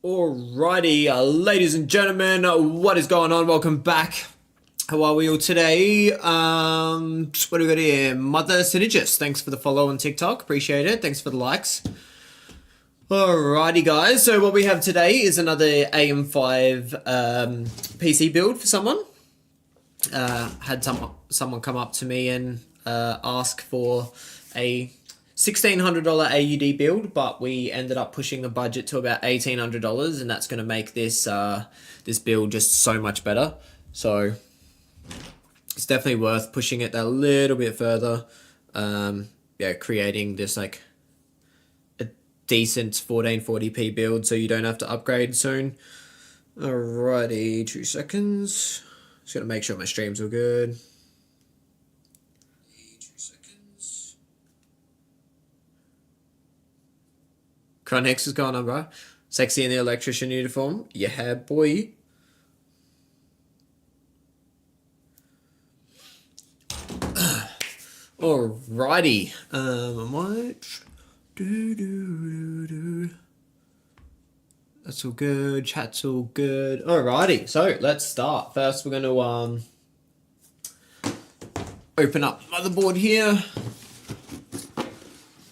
Alrighty, ladies and gentlemen, what is going on? Welcome back. How are we all today? What do we got here? Mother Synergist, thanks for the follow on TikTok. Appreciate it. Thanks for the likes. Alrighty, guys. So what we have today is another AM5 PC build for someone. Had someone come up to me and ask for a $1,600 AUD build, but we ended up pushing the budget to about $1,800, and that's going to make this this build just so much better. So it's definitely worth pushing it a little bit further. Yeah, creating this like a decent 1440p build, so you don't have to upgrade soon. Alrighty, 2 seconds. Just gotta make sure my streams are good. Chronix is going on, bro. Sexy in the electrician uniform. Yeah, boy. Alrighty. I might. That's all good. Chat's all good. Alrighty. So let's start. First, we're going to open up Motherboard here.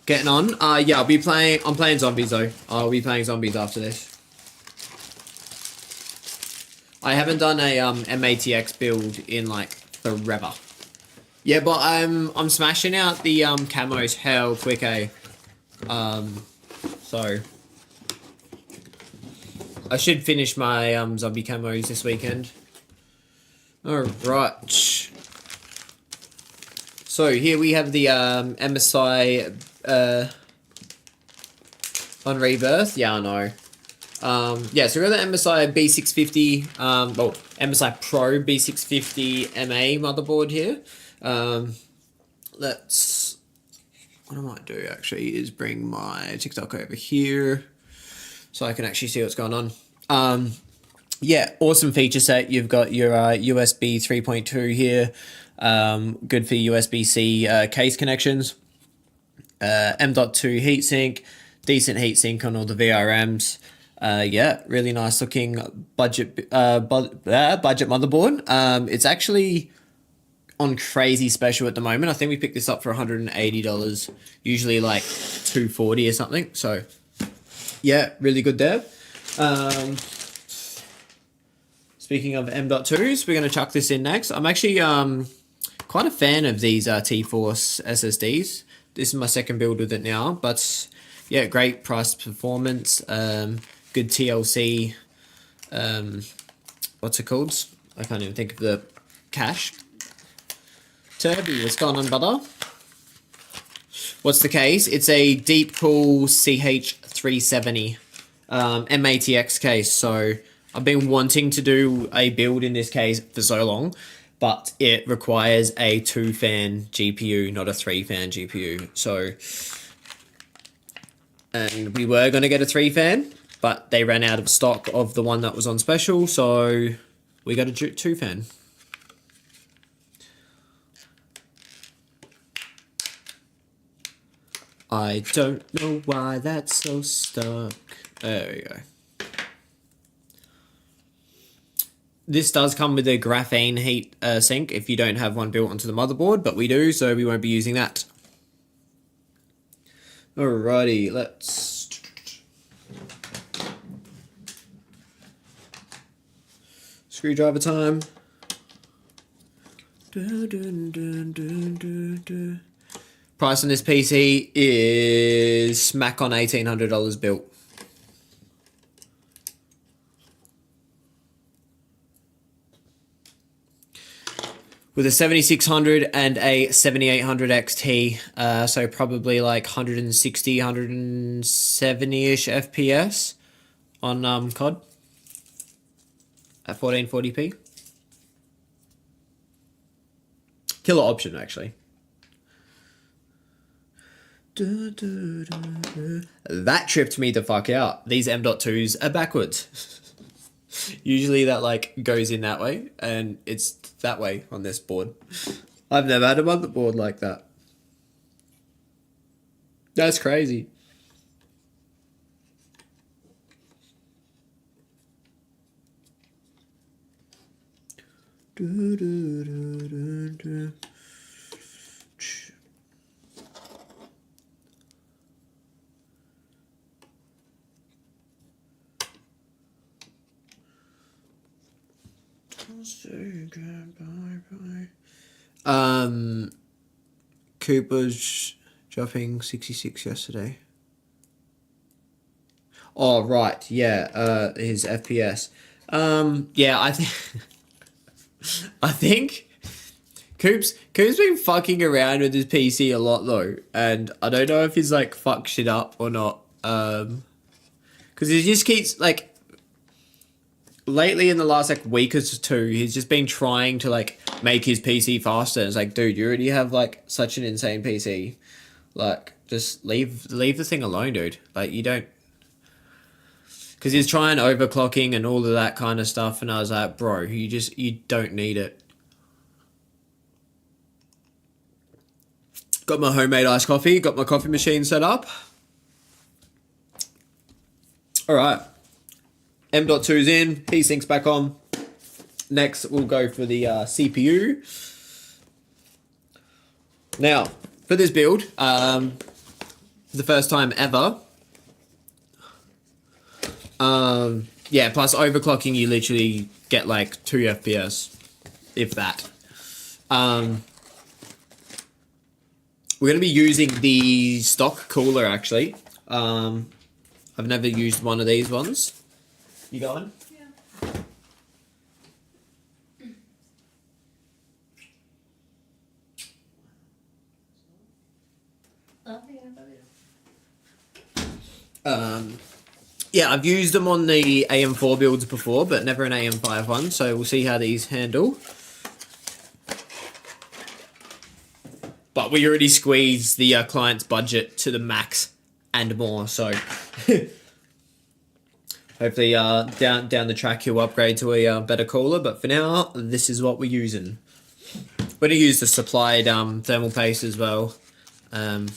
Getting on. Yeah, I'm playing zombies though. I'll be playing zombies after this. I haven't done a MATX build in like forever. Yeah, but I'm smashing out the camos hell quick, eh? So I should finish my zombie camos this weekend. Alright. So here we have the MSI on Rebirth. Yeah, I know. Yeah, so we got the MSI B650, well, MSI Pro B650 MA motherboard here. What I might do actually is bring my TikTok over here so I can actually see what's going on. Yeah, awesome feature set. You've got your USB 3.2 here. Good for USB-C case connections. M.2 heatsink, decent heatsink on all the VRMs. Yeah, really nice looking budget motherboard. It's actually on crazy special at the moment. I think we picked this up for $180, usually like $240 or something. So yeah, really good there. Speaking of M.2s, we're going to chuck this in next. I'm actually quite a fan of these T-Force SSDs. This is my second build with it now, but yeah, great price performance, good TLC, what's it called? I can't even think of the cache. Turby, what's going on, brother? What's the case? It's a Deepcool CH370 MATX case, so I've been wanting to do a build in this case for so long, but it requires a 2-fan GPU, not a 3-fan GPU. So, and we were going to get a 3-fan, but they ran out of stock of the one that was on special, so we got a 2-fan. I don't know why that's so stuck. There we go. This does come with a graphene heat sink if you don't have one built onto the motherboard, but we do, so we won't be using that. Alrighty, let's... Screwdriver time. Price on this PC is smack on $1,800 built. With a 7600 and a 7800 XT, so probably like 160, 170-ish FPS on COD at 1440p. Killer option, actually. That tripped me the fuck out. These M.2s are backwards. Usually that like goes in that way, and it's that way on this board. I've never had a motherboard like that. That's crazy. Cooper's dropping 66 yesterday. Oh right, yeah. His FPS. Yeah, I think Coop's been fucking around with his PC a lot though, and I don't know if he's like fucked shit up or not. Because he just keeps like. Lately, in the last like week or two, he's just been trying to like make his PC faster. It's like, dude, you already have like such an insane PC. Like, just leave the thing alone, dude. Like, you don't. Because he's trying overclocking and all of that kind of stuff, and I was like, bro, you don't need it. Got my homemade iced coffee. Got my coffee machine set up. All right. M.2's in, P-Sync's back on. Next, we'll go for the CPU. Now, for this build, the first time ever. Yeah, plus overclocking, you literally get like 2 FPS, if that. We're going to be using the stock cooler, actually. I've never used one of these ones. You going? Yeah. Yeah, I've used them on the AM4 builds before, but never an AM5 one, so we'll see how these handle. But we already squeezed the client's budget to the max and more, so... Hopefully, down the track, he'll upgrade to a better cooler. But for now, this is what we're using. We're going to use the supplied thermal paste as well. Alright,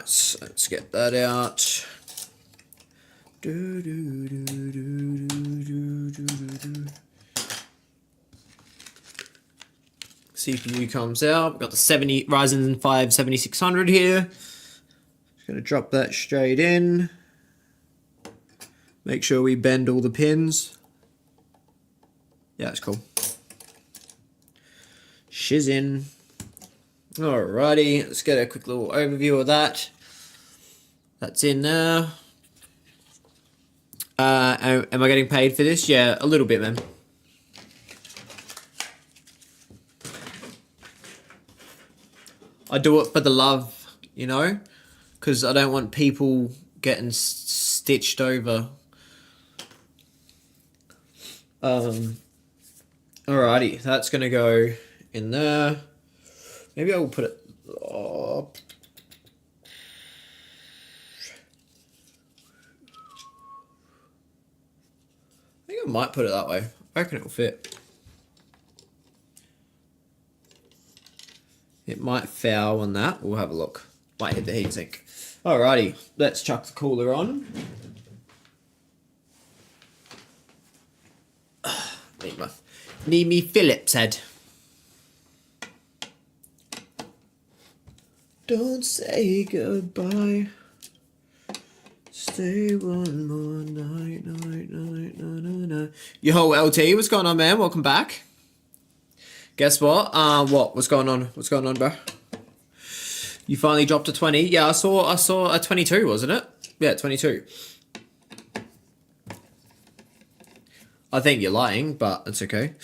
so let's get that out. CPU comes out. We've got the Ryzen 5 7600 here. Just going to drop that straight in. Make sure we bend all the pins. Yeah, that's cool. Shiz in. Alrighty, let's get a quick little overview of that. That's in there. Am I getting paid for this? Yeah, a little bit, man. I do it for the love, you know? Because I don't want people getting stitched over. Alrighty, that's gonna go in there. Maybe I will put it. Oh. I think I might put it that way. I reckon it will fit. It might foul on that. We'll have a look. Might hit the heatsink. Alrighty, let's chuck the cooler on. Need me Phillips head. Don't say goodbye. Stay one more night. Yo, LT, what's going on, man? Welcome back. Guess what? What's going on? What's going on, bro? You finally dropped a 20. Yeah, I saw a 22, wasn't it? Yeah, 22. I think you're lying, but it's okay.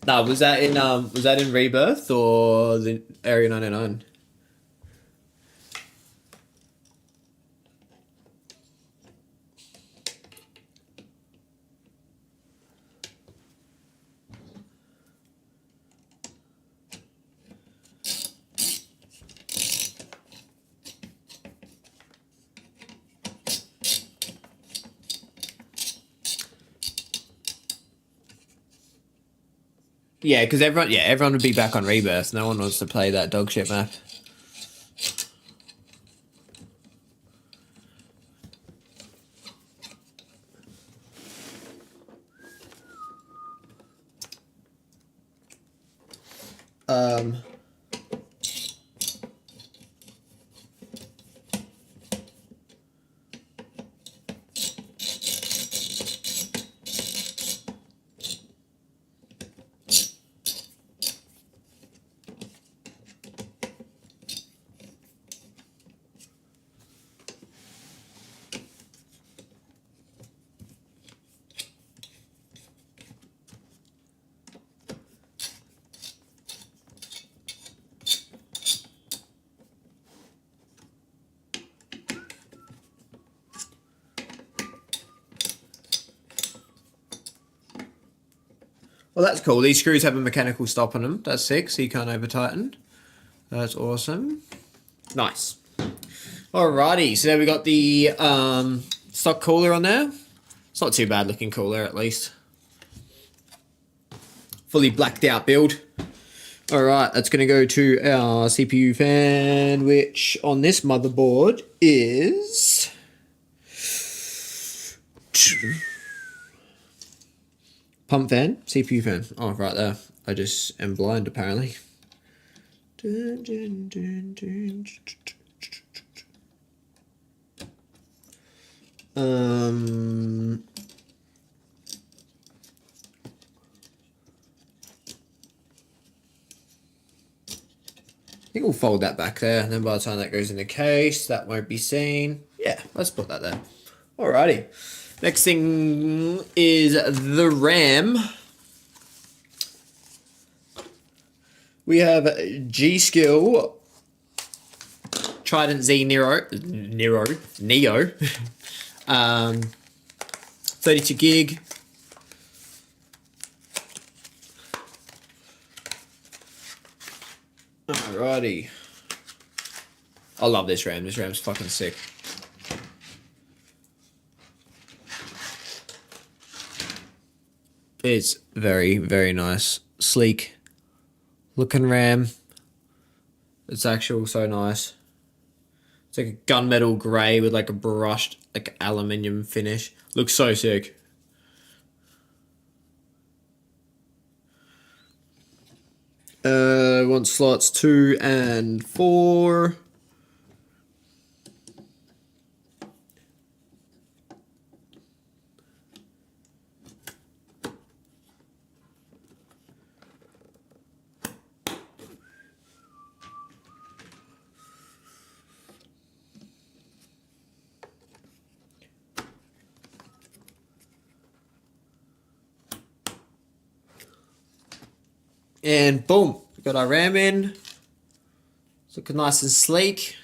No, was that in Rebirth or the Area 99? Yeah, because everyone would be back on Rebirth. No one wants to play that dog shit map. Well, that's cool. These screws have a mechanical stop on them. That's sick, so you can't over tighten. That's awesome. Nice. Alrighty, so there we got the stock cooler on there. It's not too bad looking cooler, at least. Fully blacked out build. Alright, that's going to go to our CPU fan, which on this motherboard is... Pump fan, CPU fan. Oh, right there. I just am blind, apparently. I think we'll fold that back there, and then by the time that goes in the case, that won't be seen. Yeah, let's put that there. Alrighty. Next thing is the RAM. We have G-Skill Trident Z Neo 32 gig. Alrighty. I love this RAM. This RAM's fucking sick. It's very, very nice. Sleek looking RAM. It's actually so nice. It's like a gunmetal grey with like a brushed like aluminium finish. Looks so sick. Want slots 2 and 4. And boom, we got our RAM in. It's looking nice and sleek.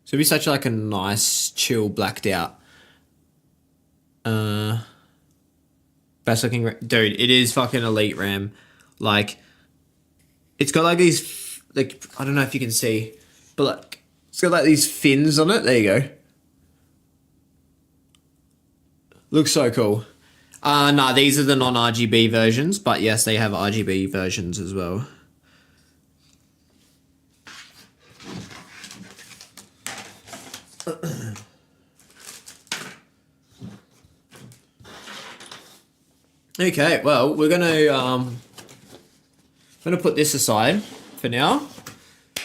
So it'll be such like a nice, chill, blacked out. Best looking, dude, it is fucking elite RAM. Like, it's got like these, like, I don't know if you can see, but like, it's got like these fins on it. There you go. Looks so cool. Nah, these are the non-RGB versions, but yes, they have RGB versions as well. Okay, well, we're gonna put this aside for now.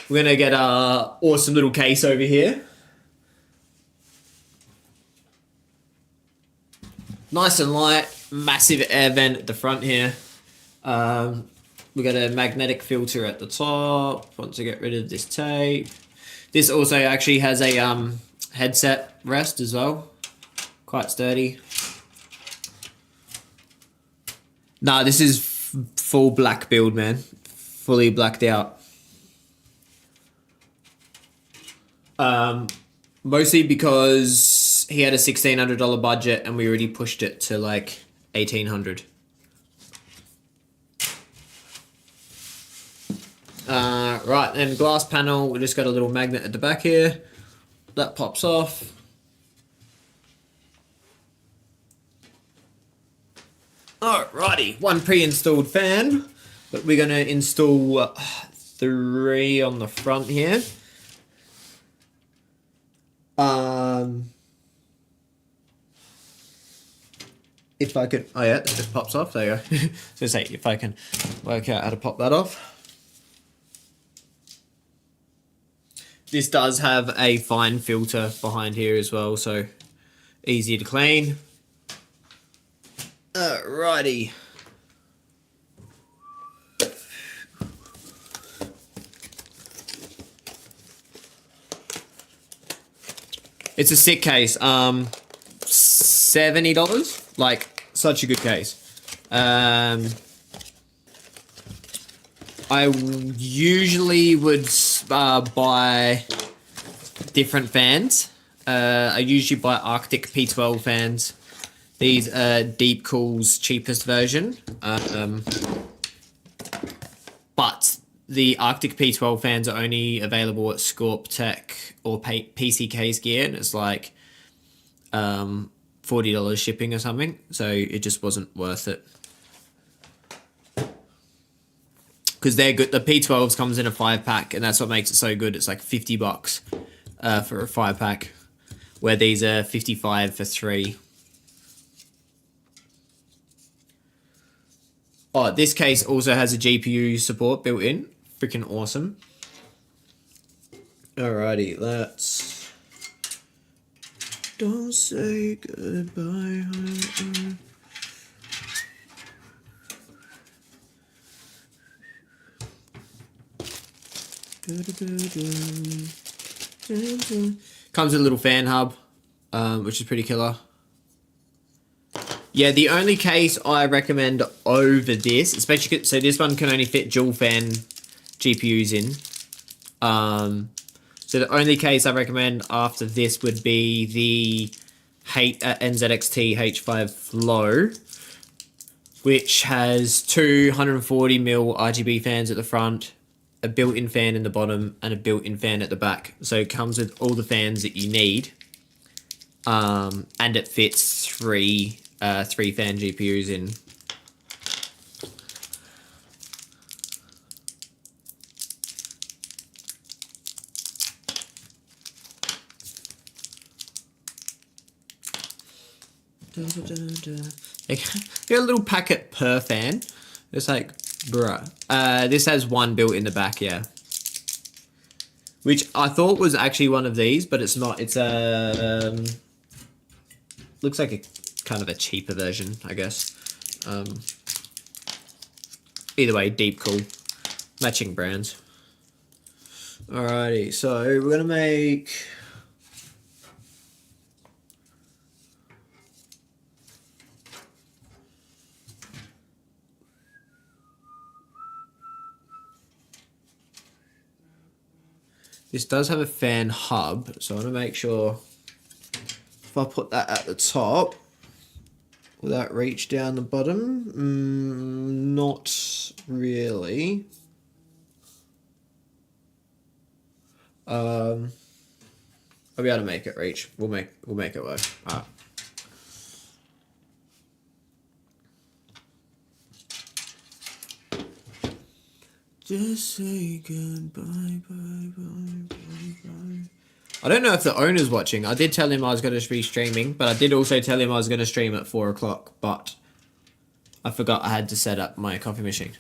We're gonna get a awesome little case over here. Nice and light, massive air vent at the front here. We got a magnetic filter at the top. Want to get rid of this tape. This also actually has a headset rest as well. Quite sturdy. Nah, this is full black build, man. Fully blacked out. Mostly because he had a $1,600 budget and we already pushed it to like $1,800. Right, then glass panel, we just got a little magnet at the back here. That pops off. Alrighty, one pre-installed fan, but we're gonna install 3 on the front here. if I could, oh yeah, it just pops off, there you go. So say, if I can work out how to pop that off. This does have a fine filter behind here as well, so easy to clean. Alrighty. It's a sick case. $70. Like, such a good case. I usually would buy different fans. I usually buy Arctic P12 fans. These are Deep Cool's cheapest version. But the Arctic P12 fans are only available at Scorp Tech or PCK's gear, and it's like $40 shipping or something. So it just wasn't worth it. Because they're good. The P12s comes in a 5-pack, and that's what makes it so good. It's like $50 for a 5-pack, where these are $55 for 3. Oh, this case also has a GPU support built in. Freaking awesome. Alrighty, let's... Don't say goodbye. Comes with a little fan hub, which is pretty killer. Yeah, the only case I recommend over this, especially so this one can only fit dual fan GPUs in. So the only case I recommend after this would be the NZXT H5 Flow, which has 240mm RGB fans at the front, a built-in fan in the bottom, and a built-in fan at the back. So it comes with all the fans that you need, and it fits three fan GPUs in. They get a little packet per fan. It's like, bruh. This has one built in the back, yeah. Which I thought was actually one of these, but it's not. It's a looks like a kind of a cheaper version, I guess. Either way, Deep Cool, matching brands. Alrighty, so we're gonna make. This does have a fan hub, so I want to make sure if I put that at the top, will that reach down the bottom? Not really. I'll be able to make it reach. We'll make it work. Alright. Just say goodbye, bye, bye, bye, bye. I don't know if the owner's watching. I did tell him I was going to be streaming, but I did also tell him I was going to stream at 4 o'clock, but I forgot I had to set up my coffee machine.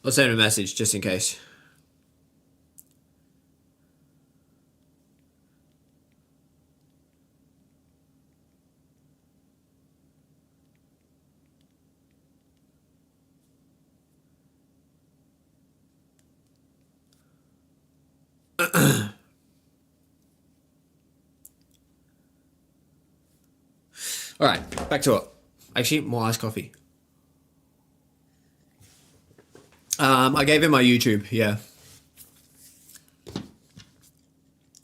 I'll send him a message just in case. All right, back to it. Actually, more iced coffee. I gave him my YouTube, yeah.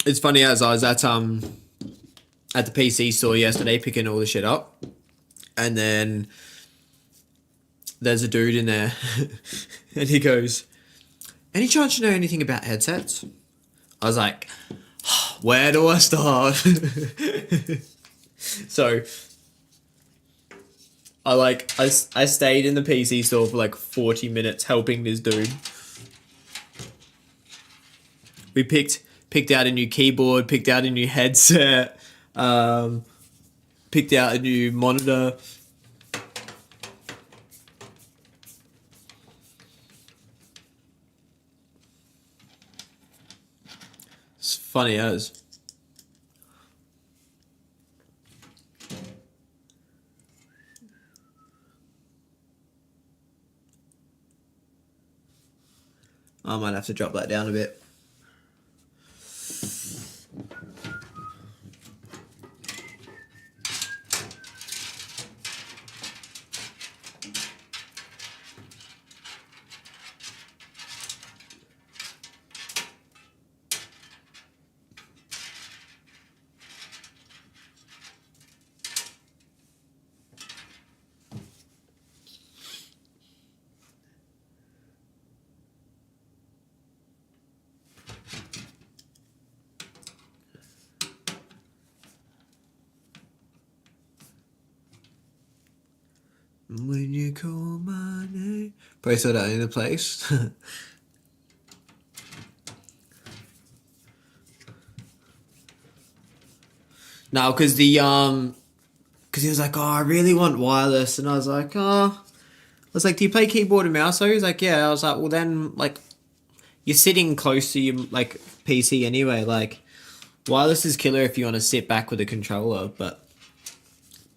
It's funny, as I was at the PC store yesterday picking all the shit up, and then there's a dude in there and he goes, "Any chance you know anything about headsets?" I was like, where do I start? So I stayed in the PC store for like 40 minutes helping this dude. We picked out a new keyboard, picked out a new headset, picked out a new monitor. It's funny as. I might have to drop that down a bit. When you call my name. Probably saw that in the place. No, because he was like, oh, I really want wireless, and I was like, do you play keyboard and mouse? So he was like, yeah. I was like, well then, like, you're sitting close to your like PC anyway. Like, wireless is killer if you want to sit back with a controller, but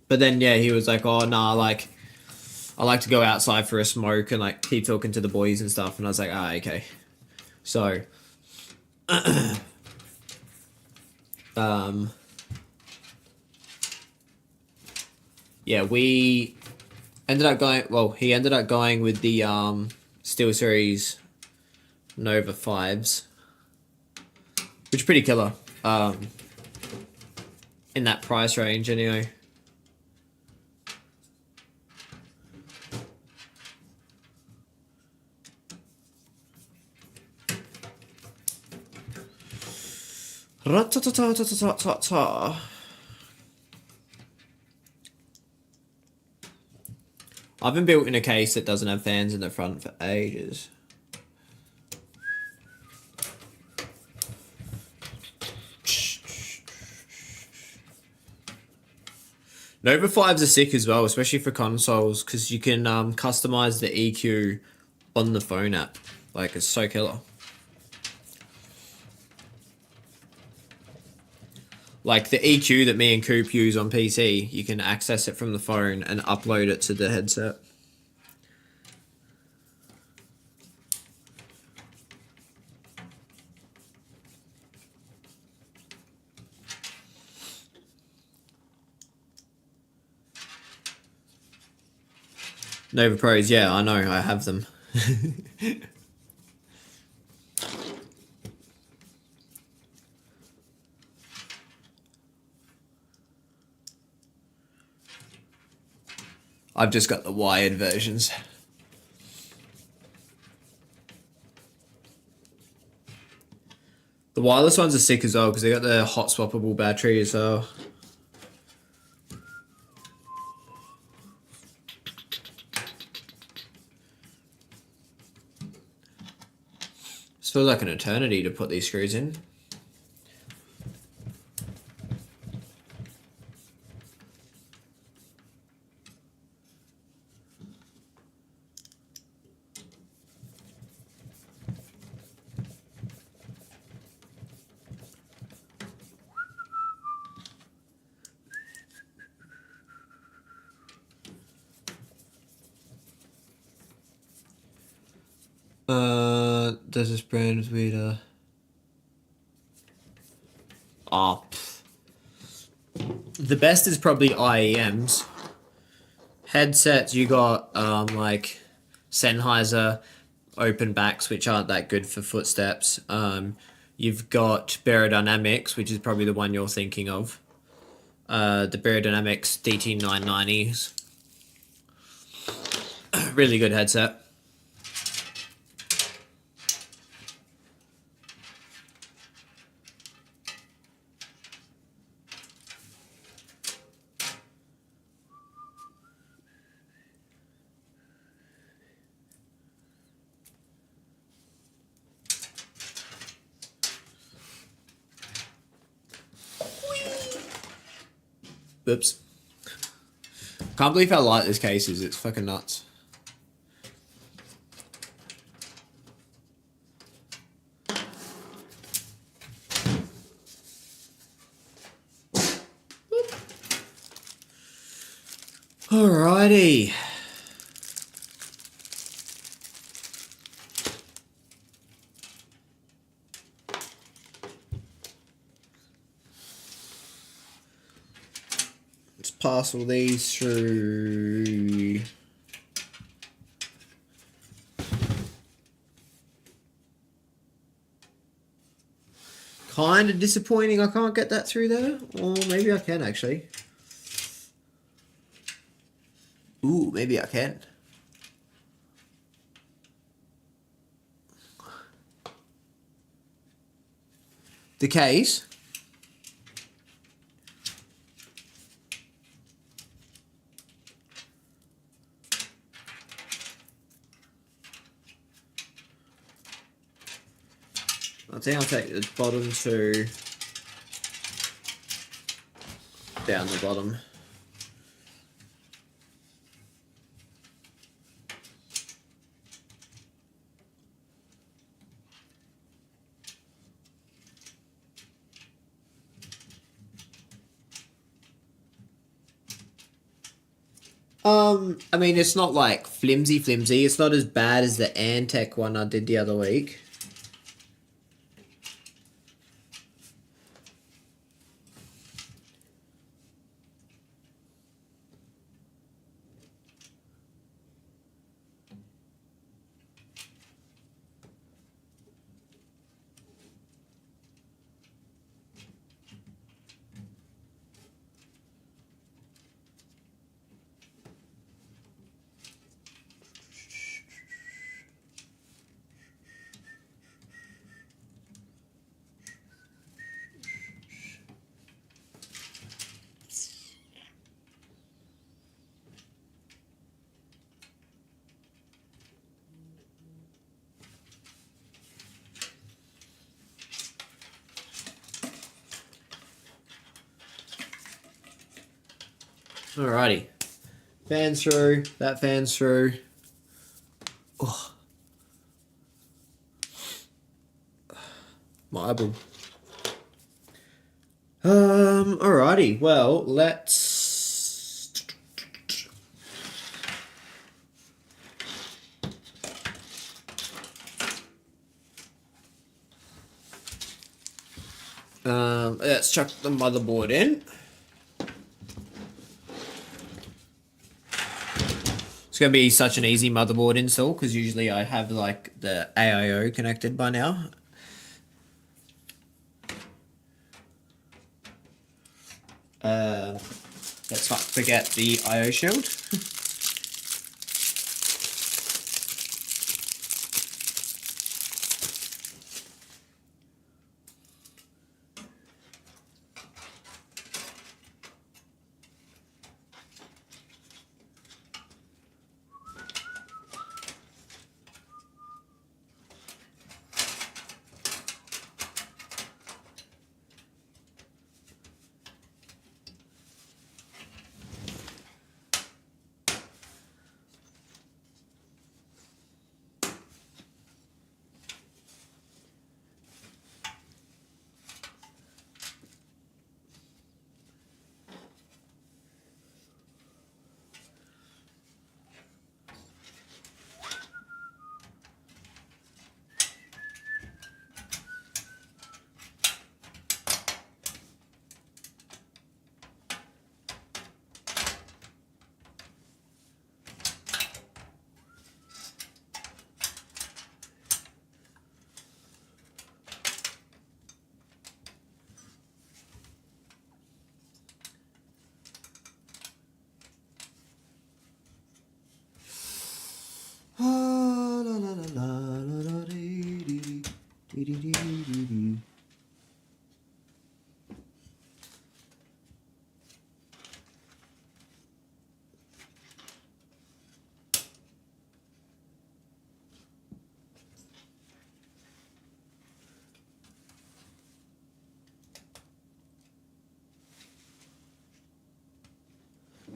then yeah, he was like, oh nah, like, I like to go outside for a smoke and like keep talking to the boys and stuff, and I was like, okay. So, yeah, we ended up going. Well, he ended up going with the SteelSeries Nova 5s, which is pretty killer. In that price range, anyway. Ra-ta-ta-ta-ta-ta-ta-ta. I've been built in a case that doesn't have fans in the front for ages. Nova 5s are sick as well, especially for consoles, because you can customize the EQ on the phone app. Like, it's so killer. Like, the EQ that me and Coop use on PC, you can access it from the phone and upload it to the headset. Nova Pros, yeah, I know, I have them. I've just got the wired versions. The wireless ones are sick as well because they got the hot swappable battery as well. This feels like an eternity to put these screws in. Does this brand with weird? The best is probably IEMs. Headsets, you got like Sennheiser open backs, which aren't that good for footsteps. You've got Barodynamics, which is probably the one you're thinking of. The Barodynamics DT990s. Really good headset. Oops. Can't believe how light this case is. It's fucking nuts. Alrighty. Let's pass all these through. Kind of disappointing I can't get that through there. Or maybe I can actually. Ooh, maybe I can. The case. I think I'll take the bottom two down the bottom. I mean, it's not like flimsy. It's not as bad as the Antec one I did the other week. Alrighty. Fans through. That fans through. Oh. My eyeball. Alrighty. Well, let's... let's chuck the motherboard in. It's going to be such an easy motherboard install because usually I have like the AIO connected by now. Let's not forget the IO shield.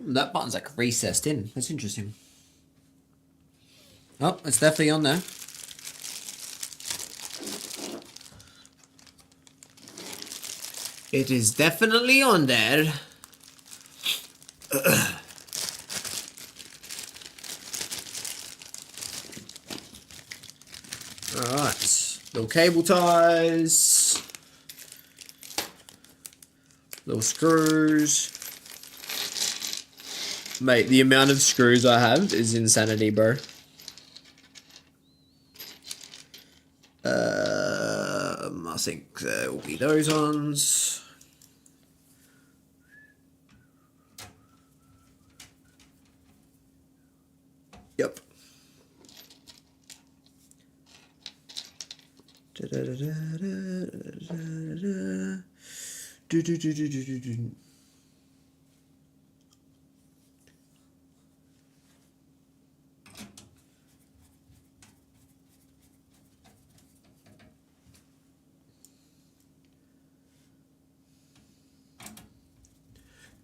That button's like recessed in. That's interesting. Oh, it's definitely on there. It is definitely on there. Alright. Little cable ties. Little screws. Mate, the amount of screws I have is insanity, bro. I think there will be those ones. Yep.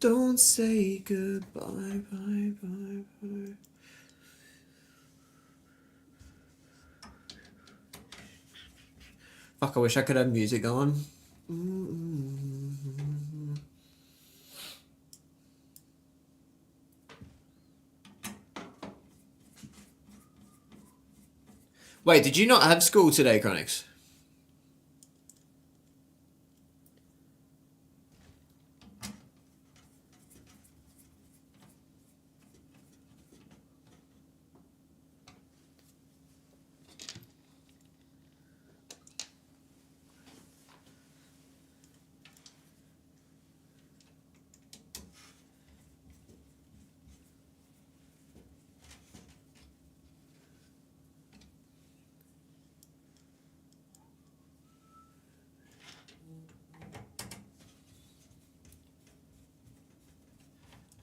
Don't say goodbye, bye, bye, bye. Fuck, I wish I could have music on. Wait, did you not have school today, Chronix?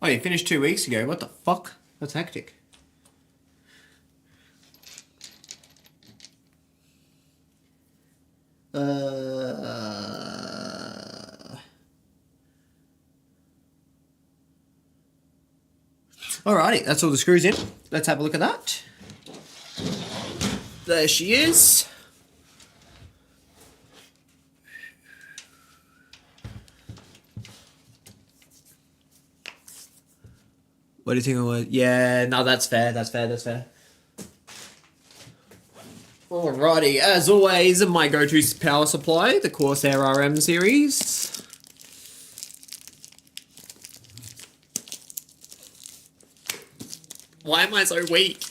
Oh, you finished 2 weeks ago. What the fuck? That's hectic. Alrighty, that's all the screws in. Let's have a look at that. There she is. What do you think it was? Yeah, no, that's fair, that's fair, that's fair. Alrighty, as always, my go-to power supply, the Corsair RM series. Why am I so weak?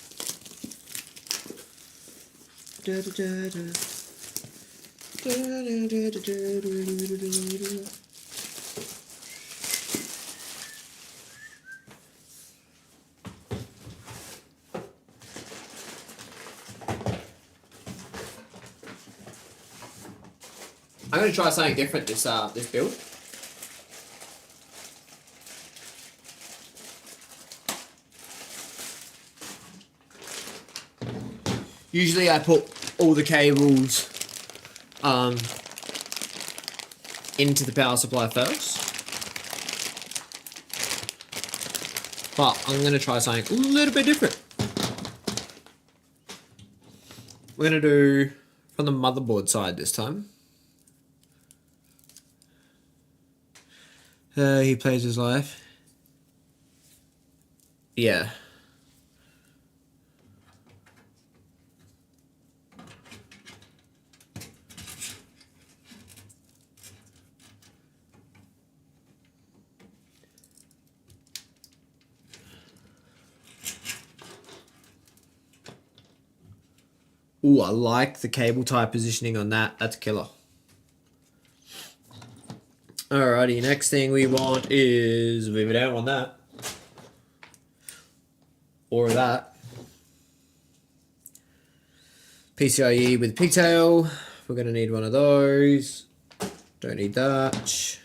I'm going to try something different this build. Usually I put all the cables into the power supply first. But I'm going to try something a little bit different. We're going to do from the motherboard side this time. He plays his life. Yeah. Ooh, I like the cable tie positioning on that. That's killer. Alrighty, next thing we want is, we don't want that. Or that. PCIe with pigtail. We're going to need one of those. Don't need that.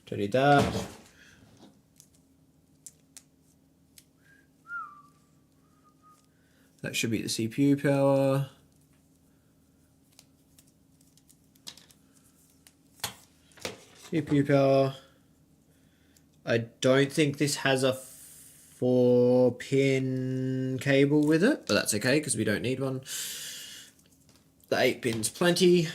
Don't need that. That should be the CPU power. CPU power. I don't think this has a 4-pin cable with it, but that's okay because we don't need one. The 8 pin's plenty.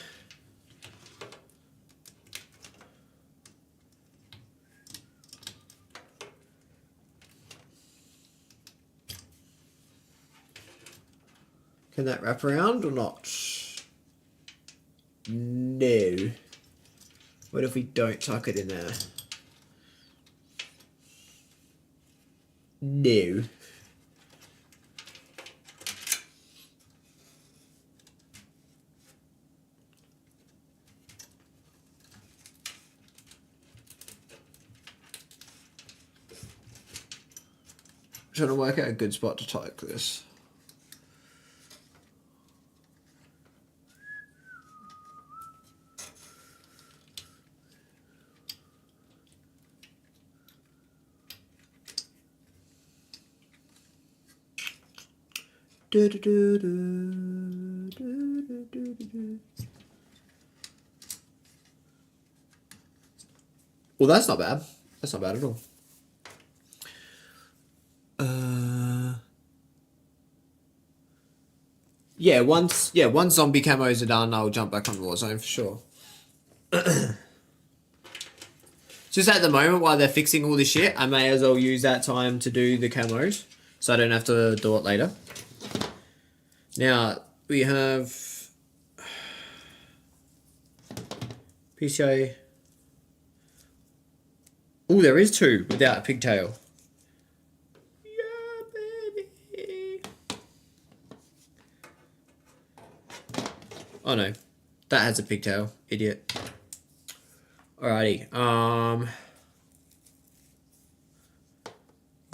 Can that wrap around or not? No. What if we don't tuck it in there? No. Trying to work out a good spot to tuck this. Well, that's not bad. That's not bad at all. Yeah, once zombie camos are done, I'll jump back on Warzone for sure. Just at the moment, while they're fixing all this shit, I may as well use that time to do the camos, so I don't have to do it later. Now, we have PCI. Oh, there is 2 without a pigtail. Yeah, baby. Oh no, that has a pigtail, idiot. Alrighty,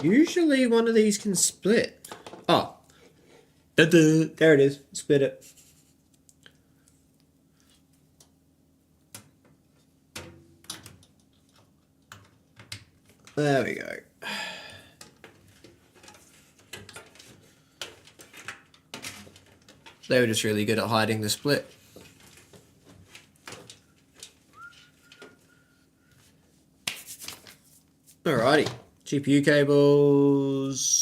usually one of these can split. Oh, there it is, split it. There we go. They were just really good at hiding the split. Alrighty, GPU cables.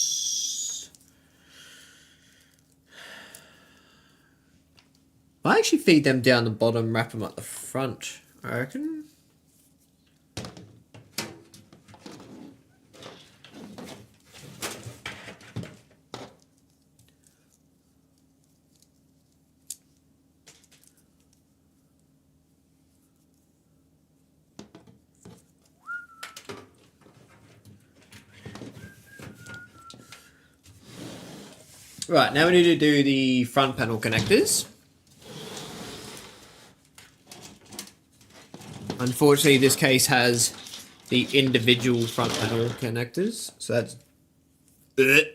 I actually feed them down the bottom, wrap them at the front, I reckon. Right, now we need to do the front panel connectors. Unfortunately, this case has the individual front panel connectors, so that's it.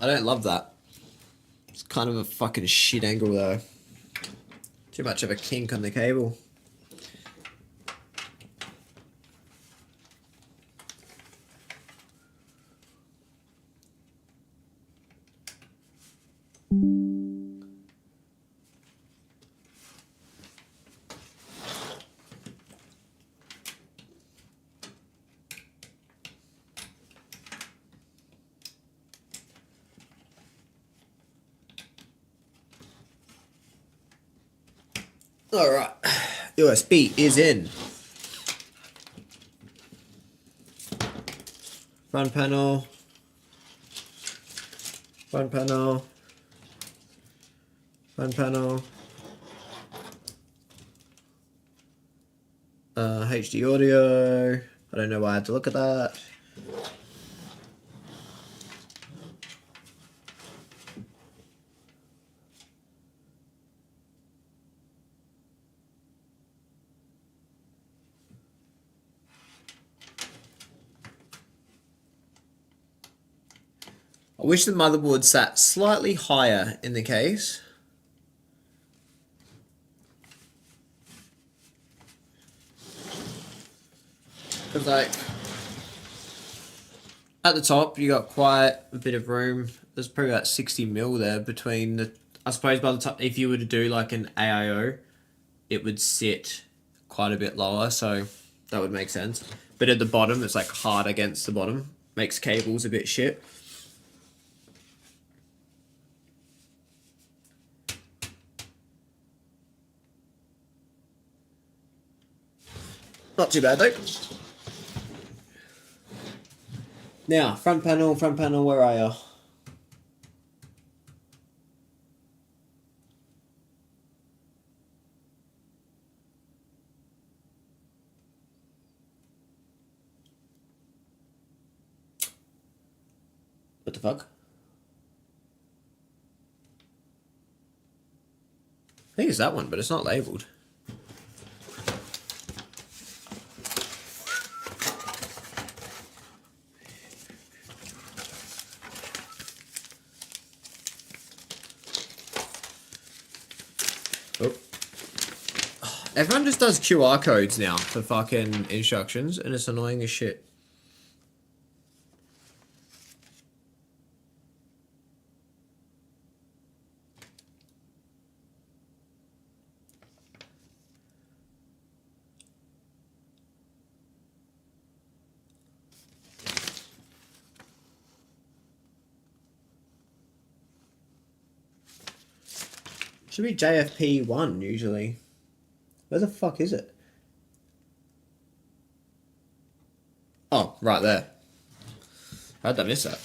I don't love that. It's kind of a fucking shit angle though. Too much of a kink on the cable. Alright, USB is in. Front panel. Front panel. Front panel. HD audio. I don't know why I had to look at that. I wish the motherboard sat slightly higher in the case. Because like, at the top you got quite a bit of room. There's probably about 60 mil there between the, I suppose by the time, if you were to do like an AIO, it would sit quite a bit lower, so that would make sense. But at the bottom, it's like hard against the bottom. Makes cables a bit shit. Not too bad though. Now, front panel, where are you? What the fuck? I think it's that one, but it's not labelled. Oh. Everyone just does QR codes now for fucking instructions, and it's annoying as shit. Should be JFP1 usually. Where the fuck is it? Oh, right there. How'd I miss that?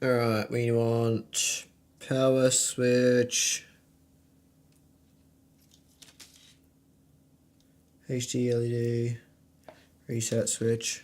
Alright, we want power switch, HD LED, reset switch.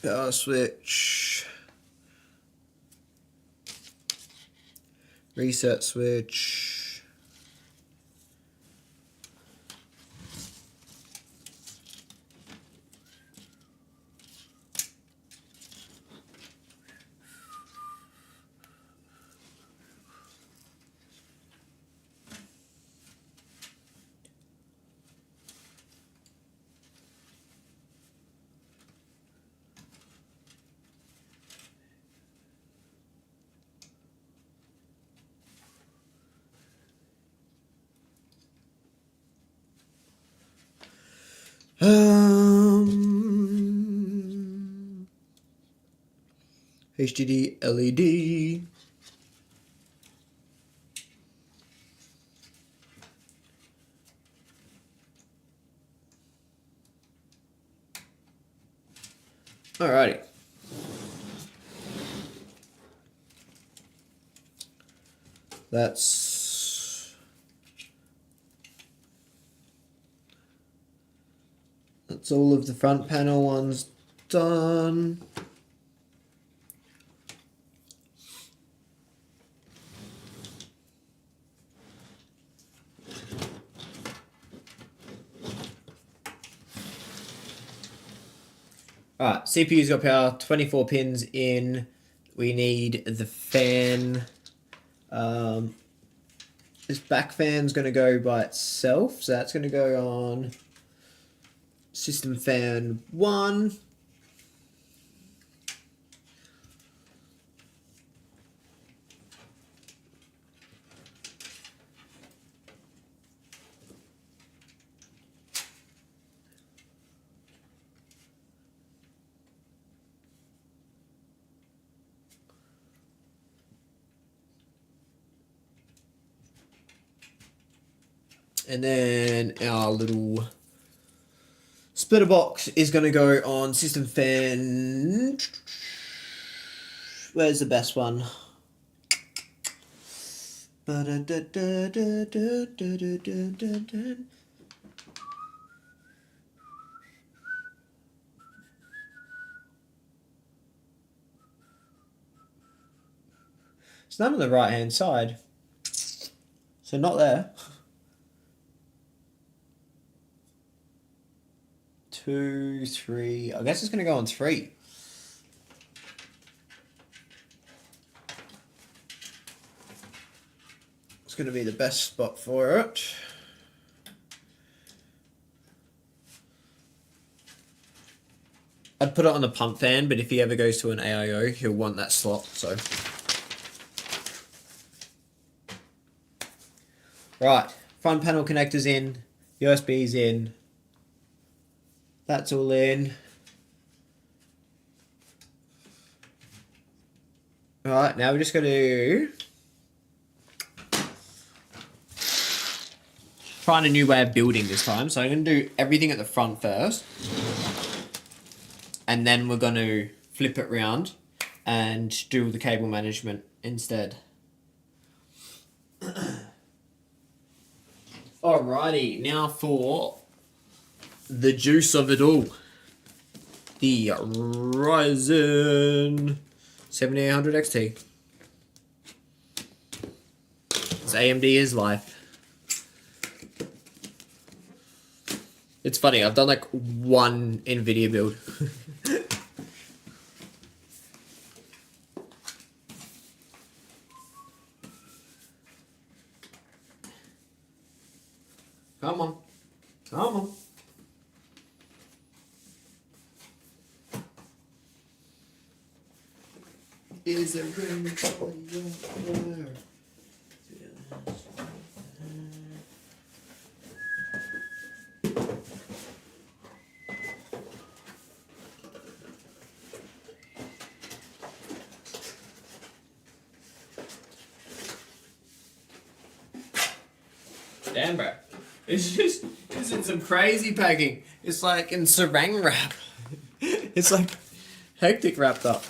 Power switch, reset switch, HDD LED. Alrighty. That's all of the front panel ones done. Alright, CPU's got power, 24 pins in. We need the fan. This back fan's going to go by itself, so that's going to go on system fan 1. And then our little splitter box is going to go on system fan. Where's the best one? It's not on the right hand side. So not there. 2, 3. I guess it's going to go on 3. It's going to be the best spot for it. I'd put it on the pump fan, but if he ever goes to an AIO, he'll want that slot, so. Right, front panel connectors in, USB's in, that's all in. Alright, now we're just going to find a new way of building this time. So I'm going to do everything at the front first. And then we're going to flip it round and do the cable management instead. Alrighty, now for the juice of it all. The Ryzen 7800 XT. It's AMD is life. It's funny, I've done like one NVIDIA build. Come on. Come on. Is there room for you? Damn, bro. It's in some crazy packing. It's like in saran wrap. It's like hectic wrapped up.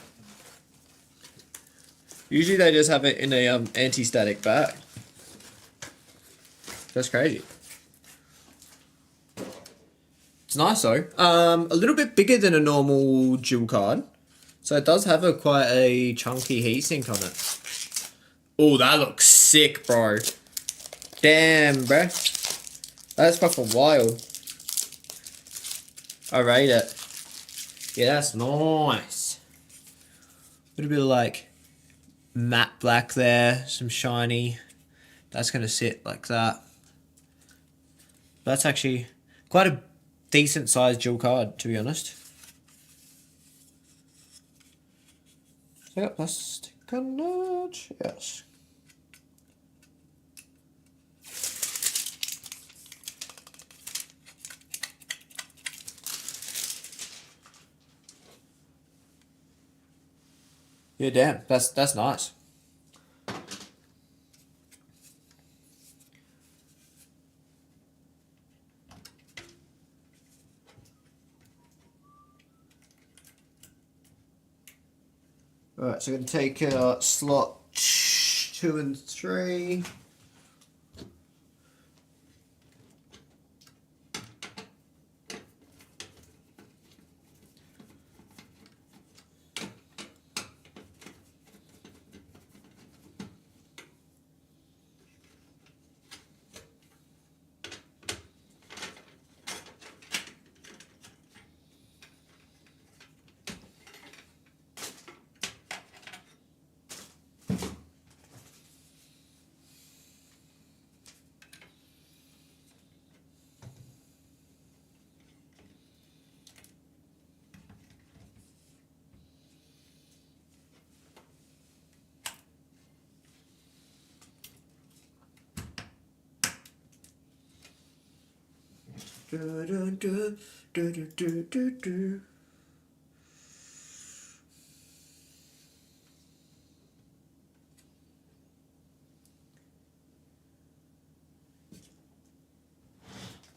Usually they just have it in a anti-static bag. That's crazy. It's nice though. A little bit bigger than a normal dual card. So it does have quite a chunky heatsink on it. Oh, that looks sick, bro. Damn, bro. That's fucking wild. I rate it. Yeah, that's nice. A little bit of like matte black there, some shiny. That's gonna sit like that. That's actually quite a decent sized dual card, to be honest. So I got plastic on it. Yes. Yeah, damn, that's nice. Alright, so I'm going to take slot 2 and 3.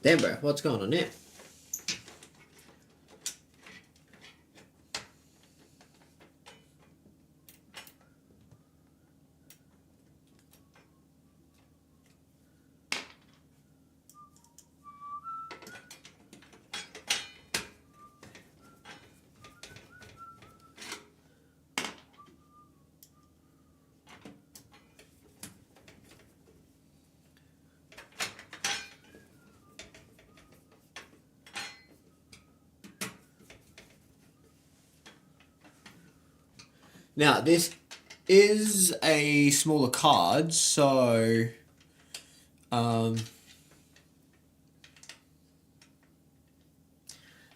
Damn, bro, what's going on here? Now, this is a smaller card, so the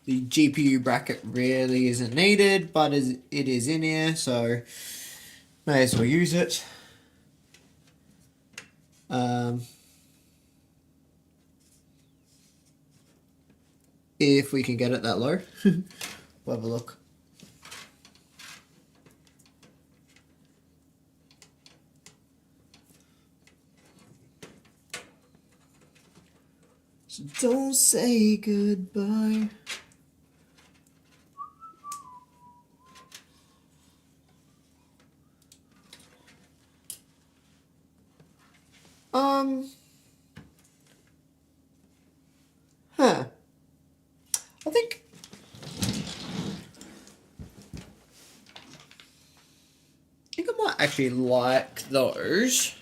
GPU bracket really isn't needed, but it is in here, so may as well use it. If we can get it that low, we'll have a look. So don't say goodbye. I think I might actually like those.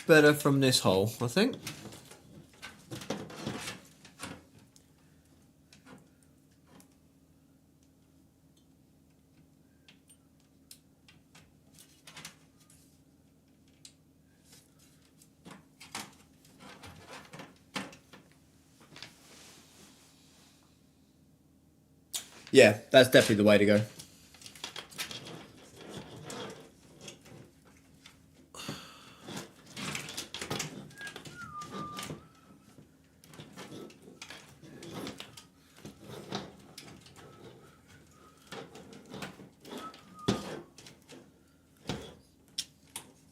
Better from this hole, I think. Yeah, that's definitely the way to go.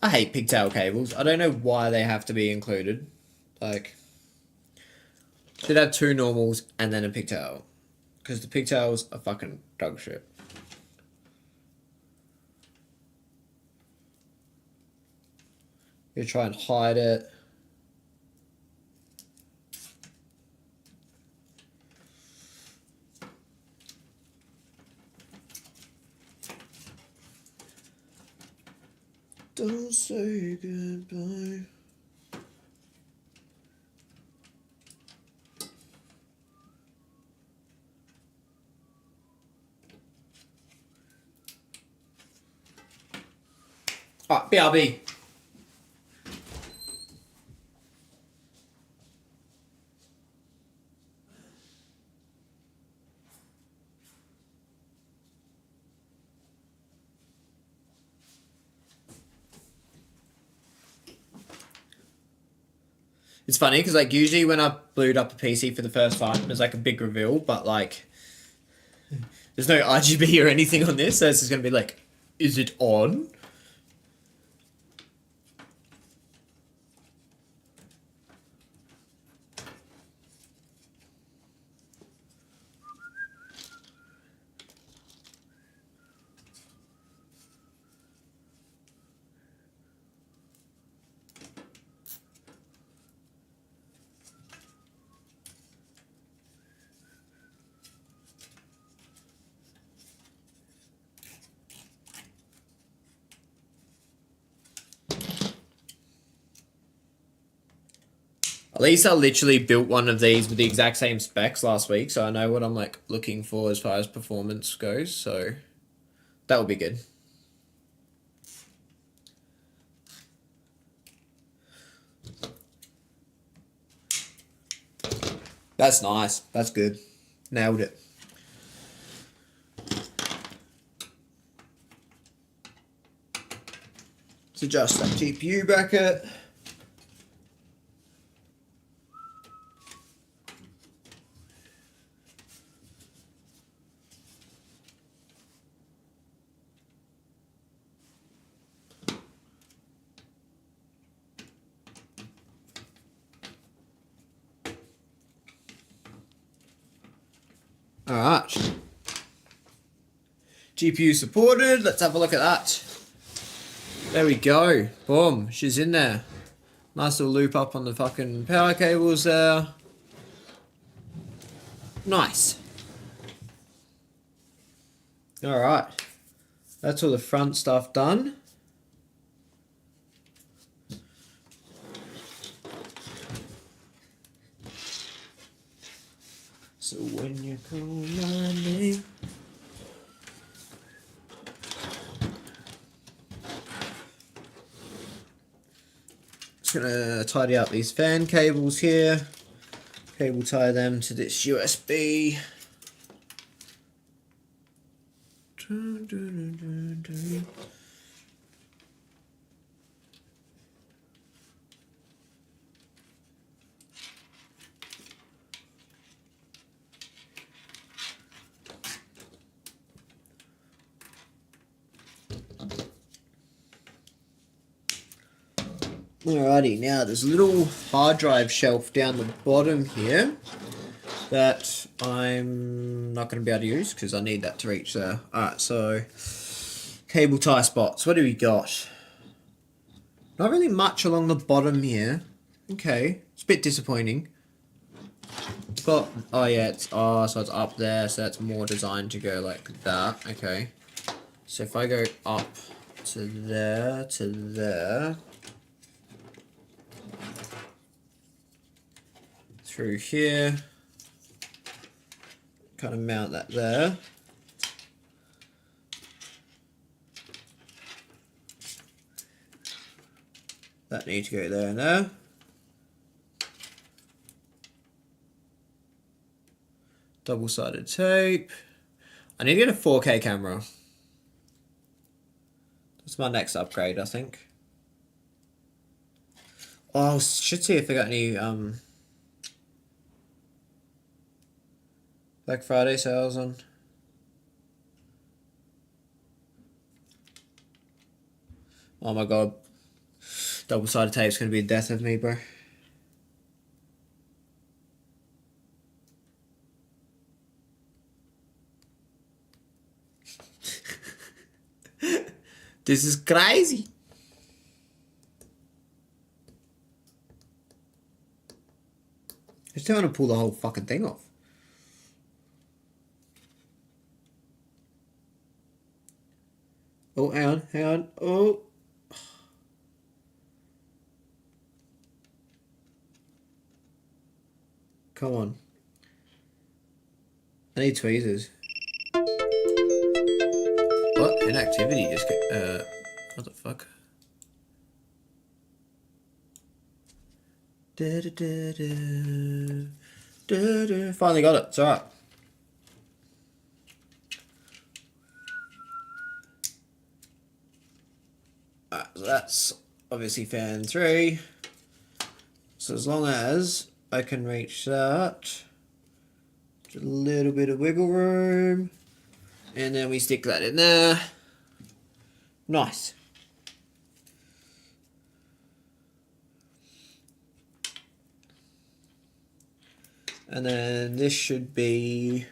I hate pigtail cables. I don't know why they have to be included. Like, should have two normals and then a pigtail. Because the pigtails are fucking dog shit. You try and hide it. Don't say goodbye. Alright, BRB. It's funny because like usually when I booted up a PC for the first time, there's like a big reveal, but like there's no RGB or anything on this, so it's just gonna be like, is it on? At least I literally built one of these with the exact same specs last week, so I know what I'm like looking for as far as performance goes, so that will be good. That's nice. That's good. Nailed it. Let's adjust that GPU bracket. Alright. GPU supported. Let's have a look at that. There we go. Boom. She's in there. Nice little loop up on the fucking power cables there. Nice. Alright. That's all the front stuff done. So when you call my name, just gonna tidy up these fan cables here. Cable tie them to this USB. Alrighty, now there's a little hard drive shelf down the bottom here that I'm not going to be able to use because I need that to reach there. Alright, so cable tie spots. What do we got? Not really much along the bottom here. Okay, it's a bit disappointing. Got, oh yeah, so it's up there, so that's more designed to go like that. Okay, so if I go up to there, through here, kind of mount that there. That needs to go there and there. Double-sided tape. I need to get a 4K camera. That's my next upgrade, I think. Oh, I should see if I got any Black Friday sales on. Oh my god. Double-sided tape's gonna be the death of me, bro. This is crazy. I just don't want to pull the whole fucking thing off. Oh, hang on. Oh. Come on. I need tweezers. What? Inactivity just get, what the fuck? Finally got it, it's alright. Alright, so that's obviously fan 3. So as long as I can reach that, just a little bit of wiggle room, and then we stick that in there. Nice. And then this should be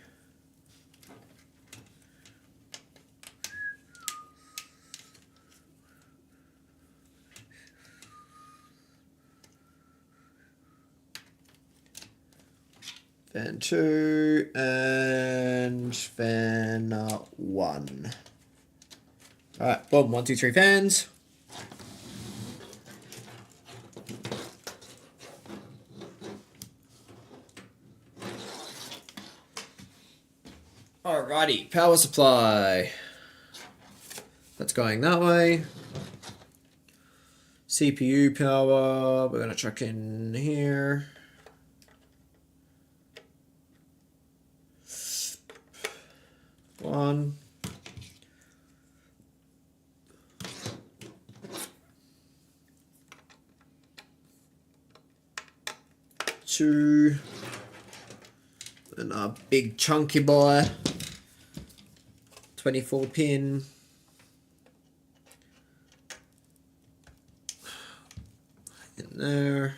fan 2 and fan 1. Alright, boom, 1, 2, 3 fans. Alrighty, power supply. That's going that way. CPU power, we're gonna chuck in here. One. Two. And a big chunky boy. 24 pin. In there.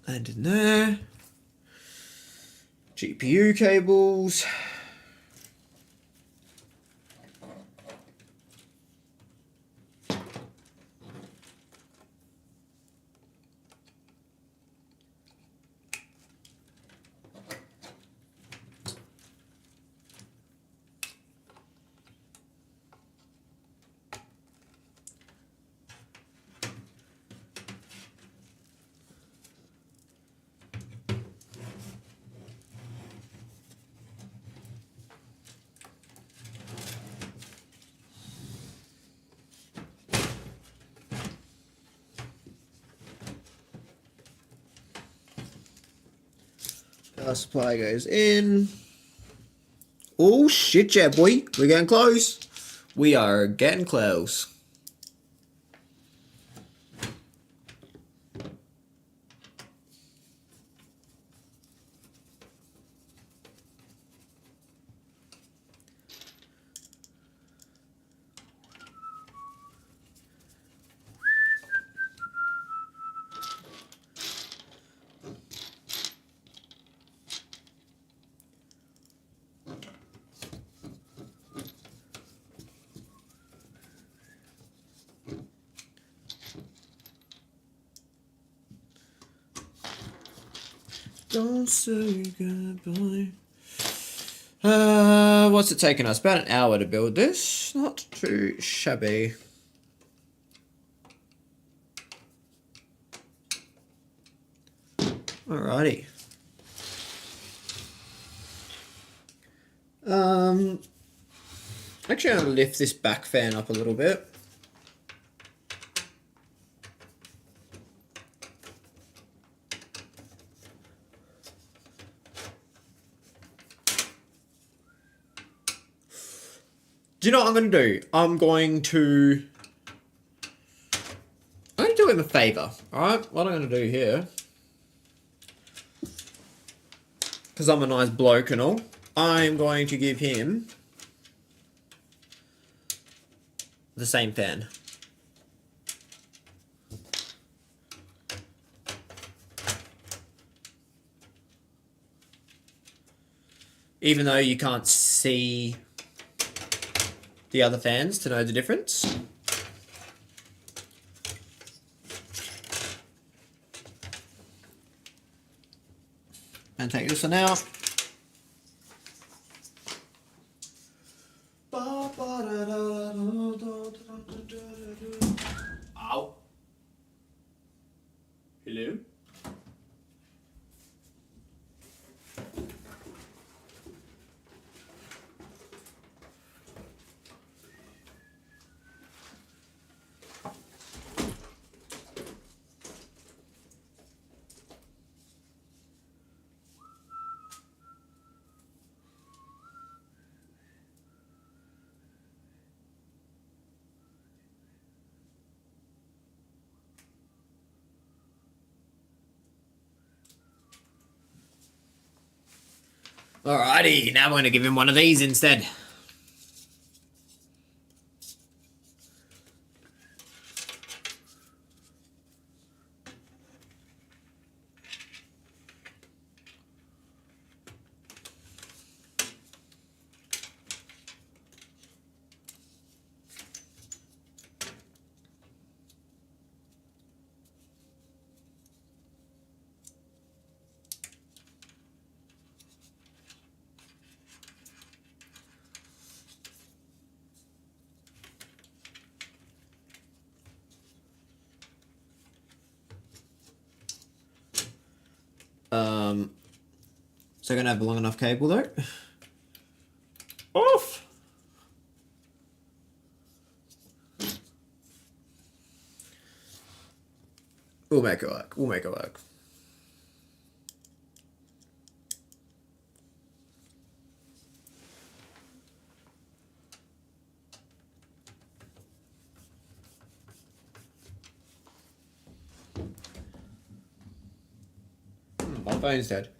And in there. GPU cables. Power supply goes in. Oh shit, yeah, boy. We're getting close. We are getting close. Don't say goodbye. What's it taking us? About an hour to build this. Not too shabby. Alrighty. Actually, I'm gonna lift this back fan up a little bit. Do you know what I'm going to do? I'm going to do him a favour. Alright, what I'm going to do here, because I'm a nice bloke and all, I'm going to give him the same fan. Even though you can't see the other fans to know the difference. And take this one out. Ow. Hello? Alrighty, now we're going to give him one of these instead. So I'm going to have a long enough cable though. Off! We'll make it work. We'll make it work. My phone's dead.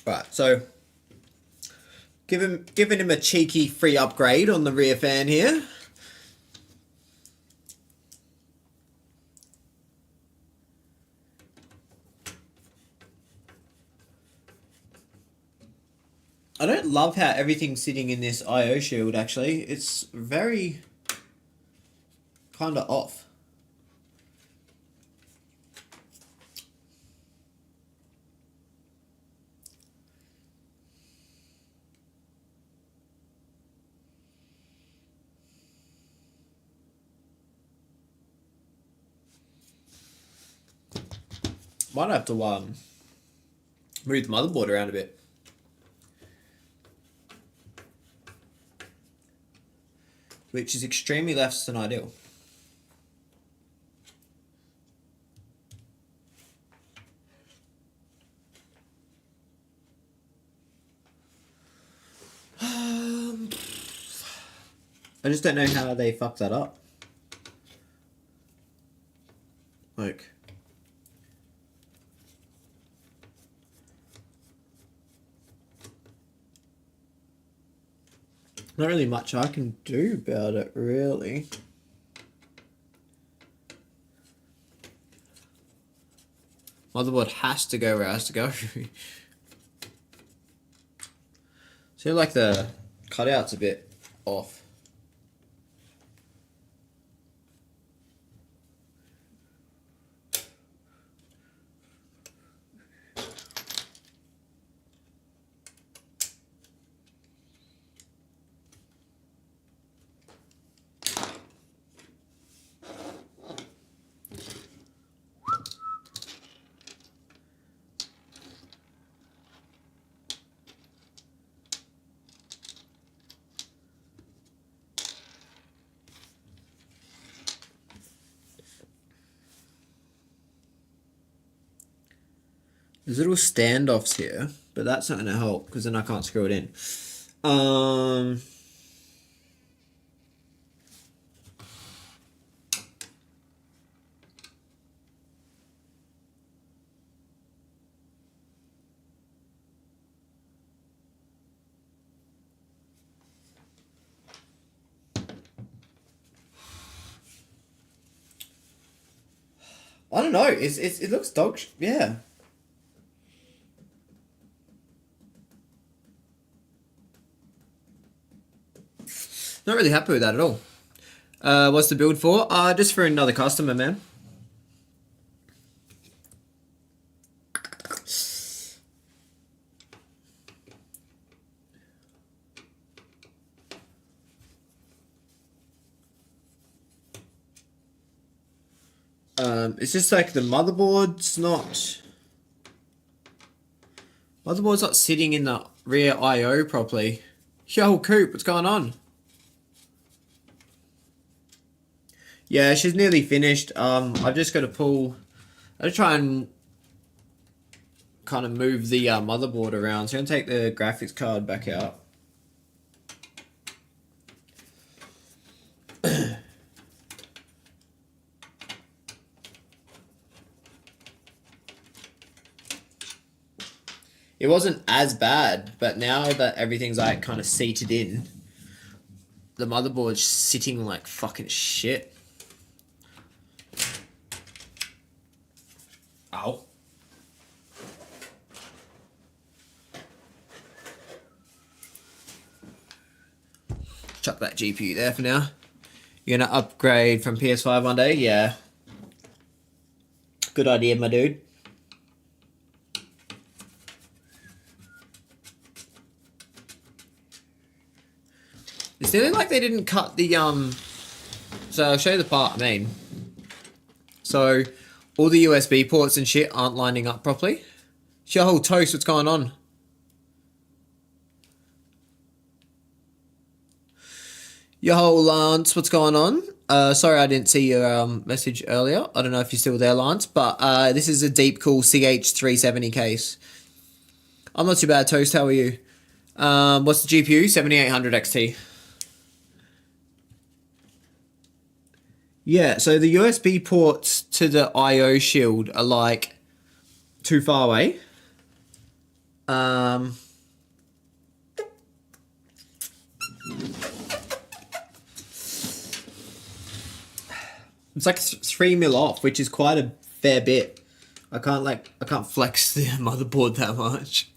Right, so giving him a cheeky free upgrade on the rear fan here. I don't love how everything's sitting in this I/O shield, actually. It's very kind of off. Might have to move the motherboard around a bit. Which is extremely less than ideal. I just don't know how they fucked that up. Like... Not really much I can do about it, really. Motherboard has to go where it has to go. So like the cutout's a bit off. There's little standoffs here, but that's not going to help because then I can't screw it in. I don't know. It looks dog. Yeah. Not really happy with that at all. What's the build for? Just for another customer, man. It's just like the motherboard's not sitting in the rear I/O properly. Yo, Coop, what's going on? Yeah, she's nearly finished. I've just got to try and kind of move the motherboard around. So I'm going to take the graphics card back out. It wasn't as bad, but now that everything's like kind of seated in, the motherboard's sitting like fucking shit. Ow. Chuck that GPU there for now. You're gonna upgrade from PS5 one day? Yeah. Good idea, my dude. It's nearly like they didn't cut the, so I'll show you the part I mean. So, all the USB ports and shit aren't lining up properly. Yo, Toast, what's going on? Yo, Lance, what's going on? Sorry I didn't see your message earlier. I don't know if you're still there, Lance, but this is a Deep Cool CH370 case. I'm not too bad, Toast, how are you? What's the GPU? 7800 XT. Yeah, so the USB ports to the I/O shield are like too far away. It's like 3 mil off, which is quite a fair bit. I can't flex the motherboard that much.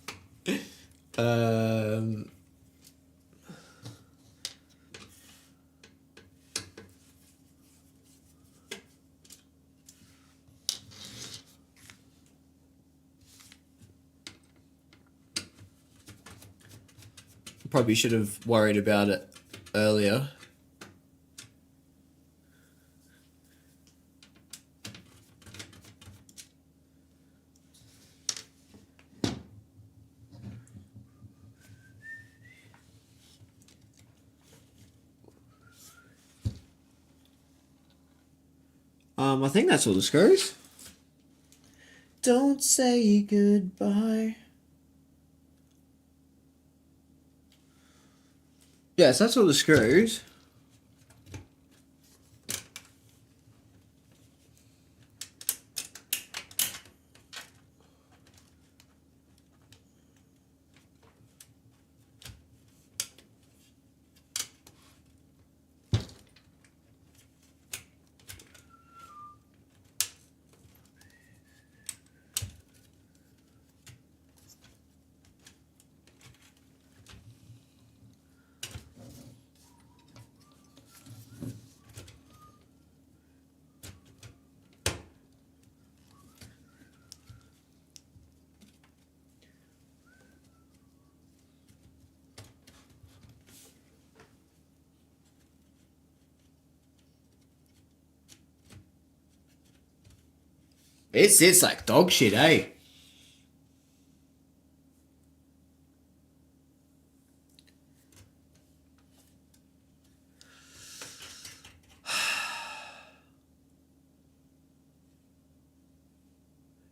Um, Probably should have worried about it earlier. I think that's all the screws. Don't say goodbye. Yes, that's all the screws. It's like dog shit, eh?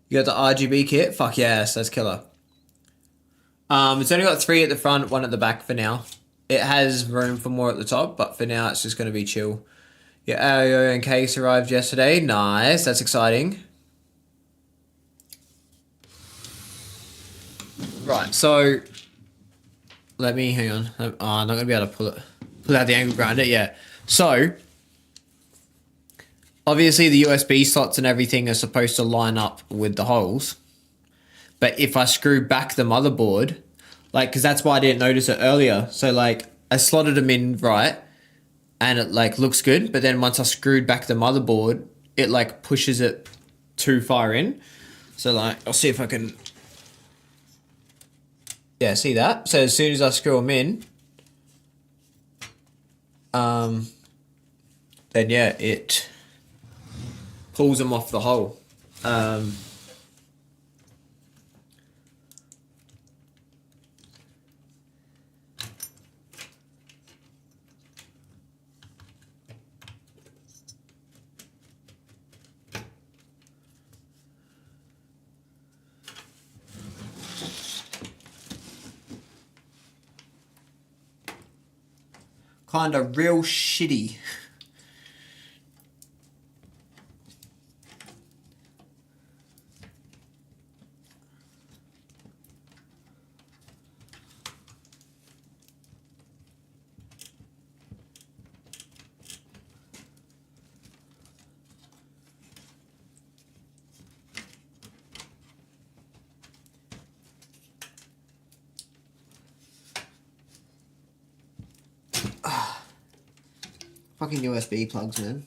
You got the RGB kit? Fuck yes, that's killer. It's only got 3 at the front, 1 at the back for now. It has room for more at the top, but for now it's just going to be chill. Your AIO and case arrived yesterday. Nice, that's exciting. Right, so let me hang on. Oh, I'm not gonna be able to pull out the angle grinder. Yeah. So obviously the USB slots and everything are supposed to line up with the holes. But if I screw back the motherboard, like, because that's why I didn't notice it earlier. So like I slotted them in right, and it like looks good. But then once I screwed back the motherboard, it like pushes it too far in. So like I'll see if I can. Yeah, see that? So as soon as I screw them in, then yeah, it pulls them off the hole. Kinda real shitty. Fucking USB plugs, man.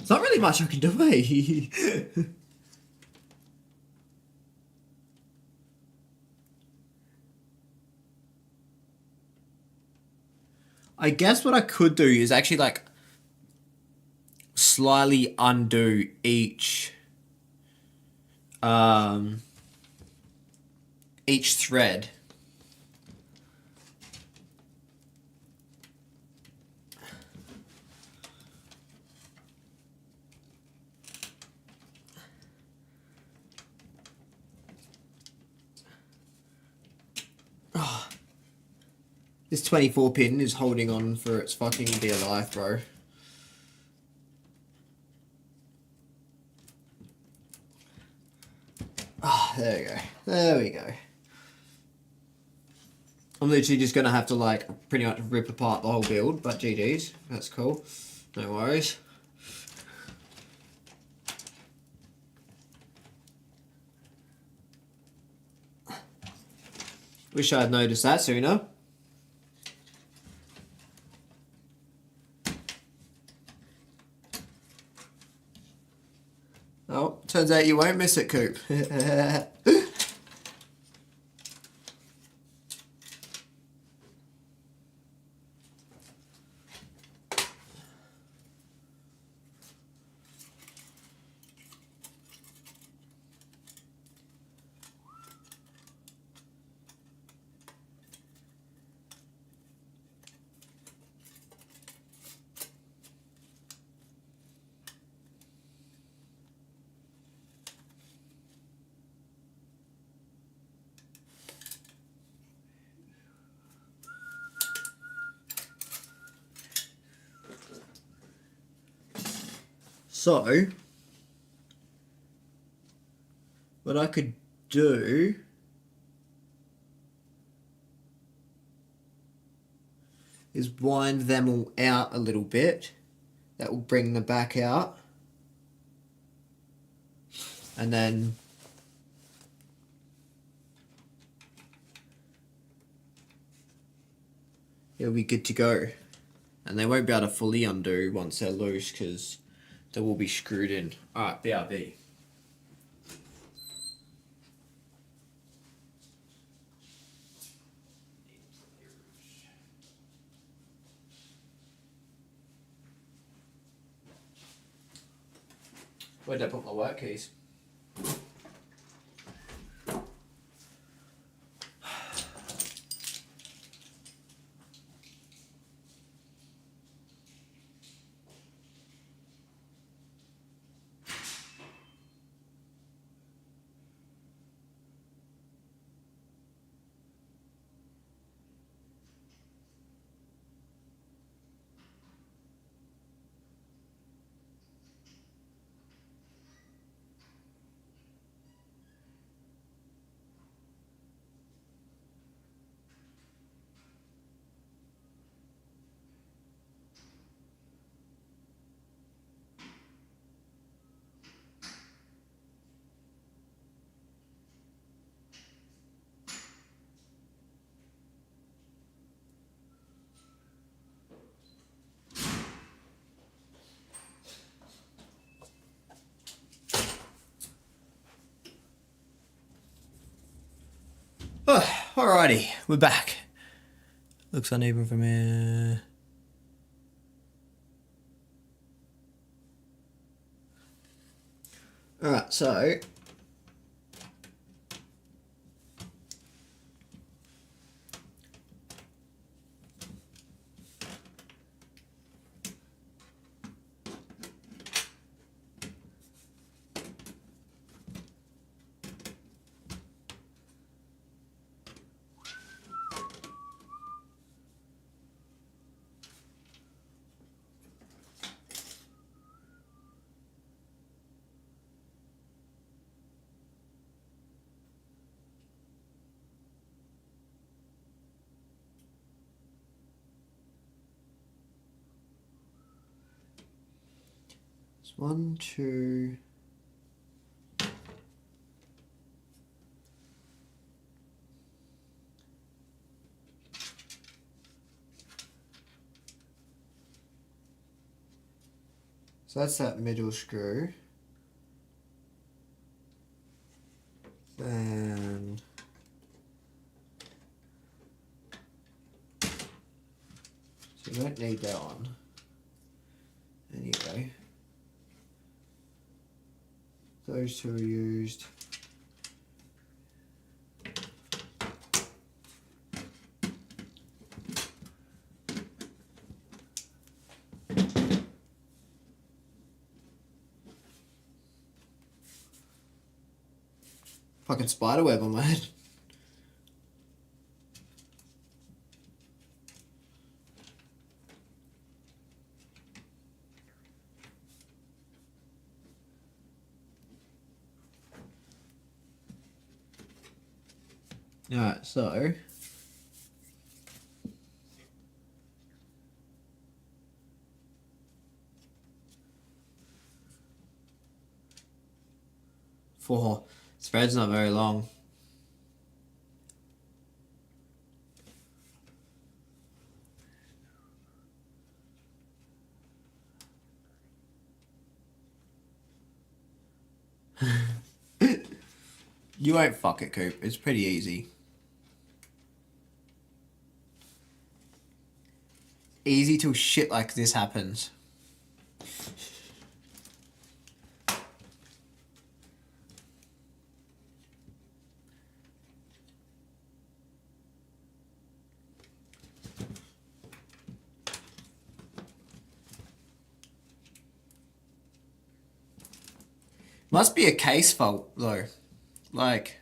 There's not really much I can do, eh? I guess what I could do is actually like slightly undo each thread. This 24 pin is holding on for its fucking dear life, bro. Ah, there we go. There we go. I'm literally just going to have to, like, pretty much rip apart the whole build, but GG's. That's cool. No worries. Wish I had noticed that sooner. Oh, turns out you won't miss it, Coop. So, what I could do is wind them all out a little bit. That will bring the back out. And then it'll be good to go. And they won't be able to fully undo once they're loose because they will be screwed in. Alright, BRB. Where'd I put my work keys? Oh, alrighty, we're back. Looks uneven from here. Alright, so it's 1, 2. So that's that middle screw. Then so you don't need that on. Anyway. Those two are used. Fucking spider web on my head. Alright, so... Four. Spread's not very long. You won't fuck it, Coop. It's pretty easy. Easy till shit like this happens. Must be a case fault, though. Like,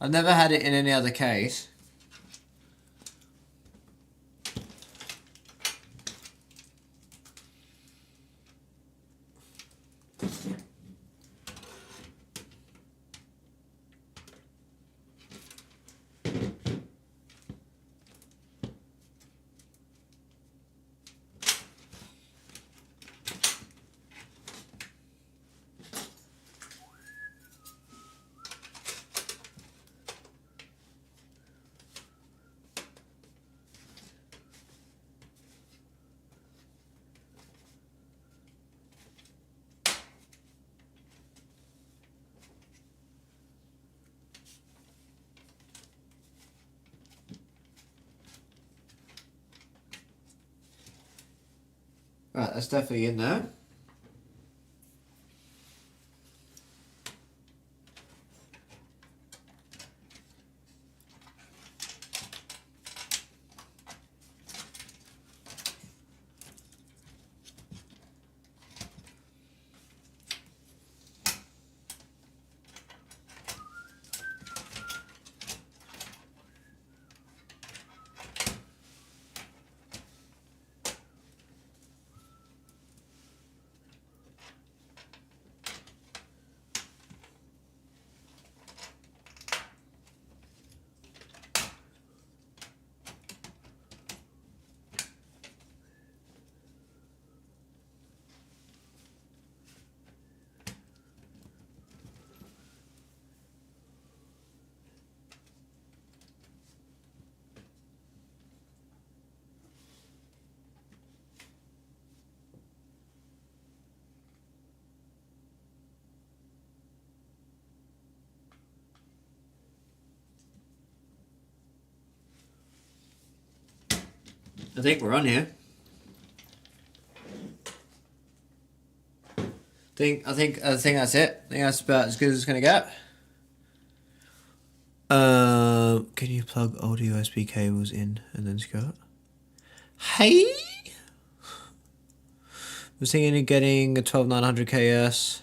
I've never had it in any other case. Right, that's definitely in there. I think we're on here. I think that's it. I think that's about as good as it's gonna get. Can you plug old USB cables in and then screw it? Hey, we're thinking of getting a 12900 KS.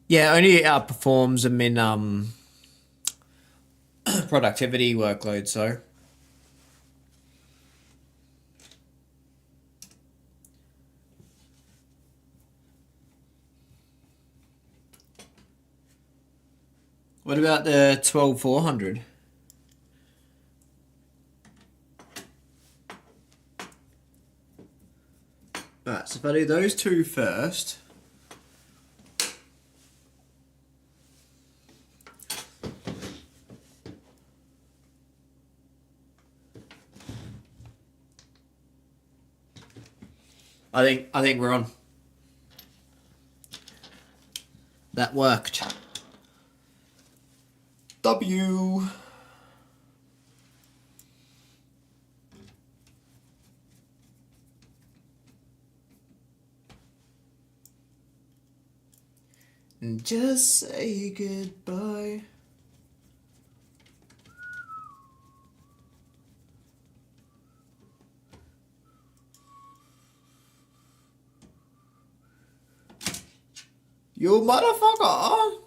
Yeah, only outperforms them in productivity workload. So. What about the 12400? Alright, so if I do those two first. I think we're on. That worked. W. And just say goodbye. You motherfucker!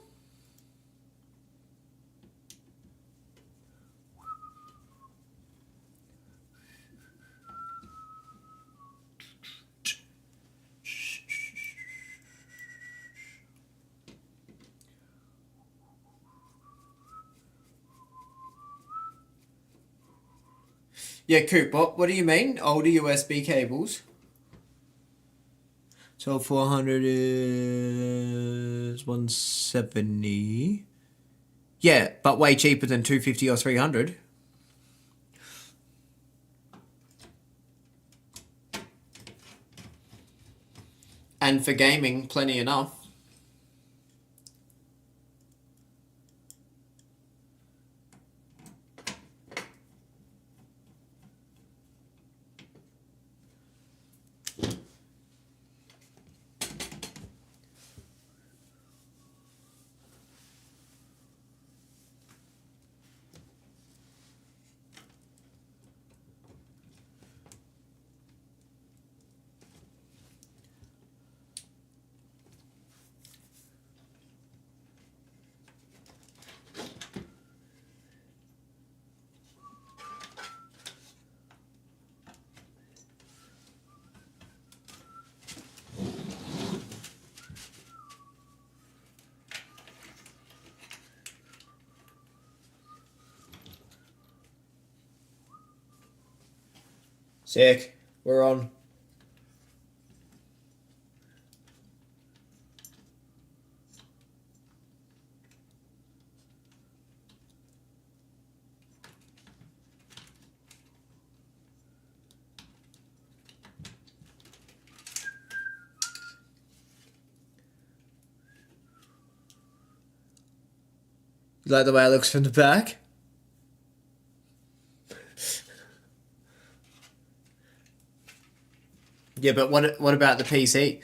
Yeah, Coop, what do you mean? Older USB cables? 12400 is 170. Yeah, but way cheaper than 250 or 300. And for gaming, plenty enough. Sick. We're on. You like the way it looks from the back? Yeah, but what about the PC?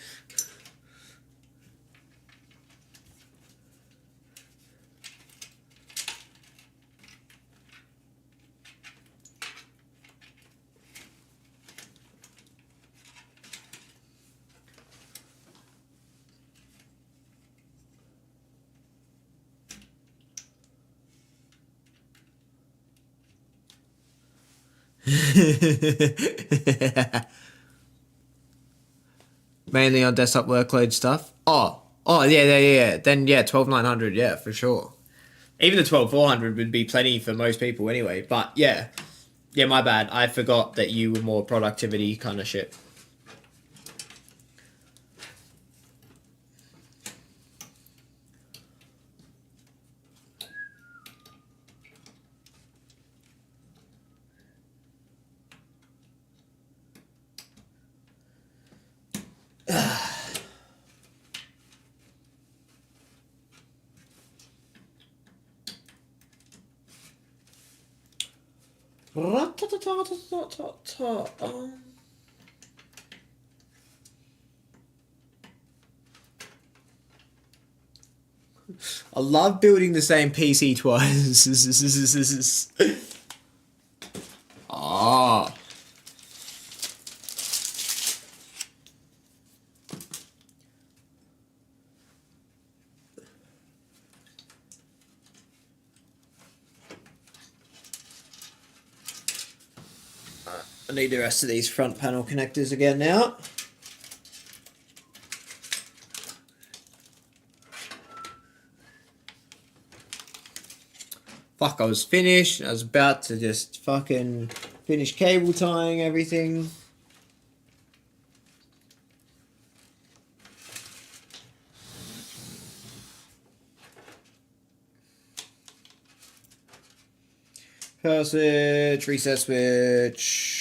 Mainly on desktop workload stuff. Oh, yeah. Then yeah, 12900, yeah, for sure. Even the 12400 would be plenty for most people anyway. But yeah, my bad. I forgot that you were more productivity kind of shit. I love building the same PC twice. Ah. I need the rest of these front panel connectors again now. Fuck, I was finished. I was about to just fucking finish cable tying everything. Power switch, reset switch.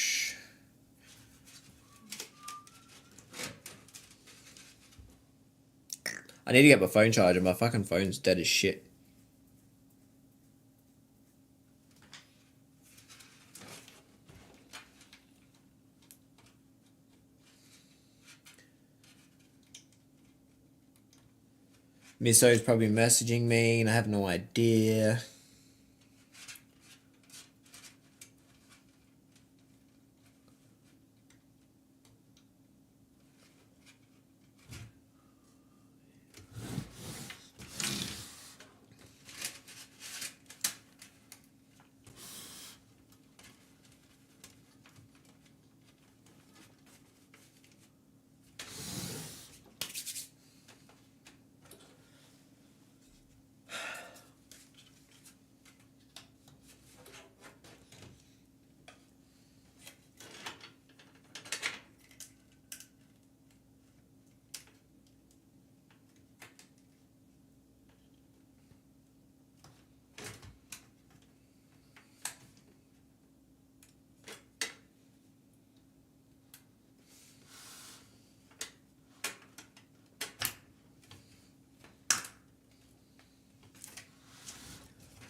I need to get my phone charger. My fucking phone's dead as shit. Misso's probably messaging me and I have no idea.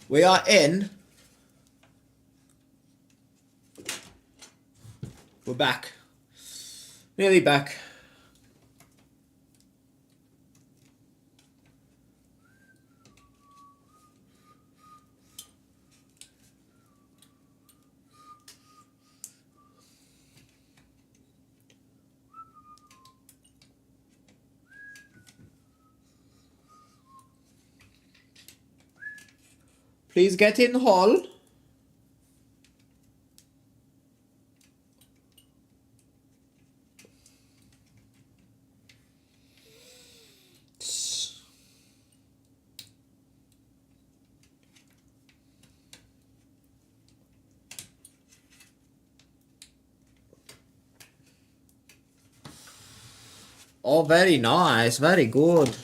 We are in. We're back. Nearly back. Please get in hall. Oh, very nice. Very good.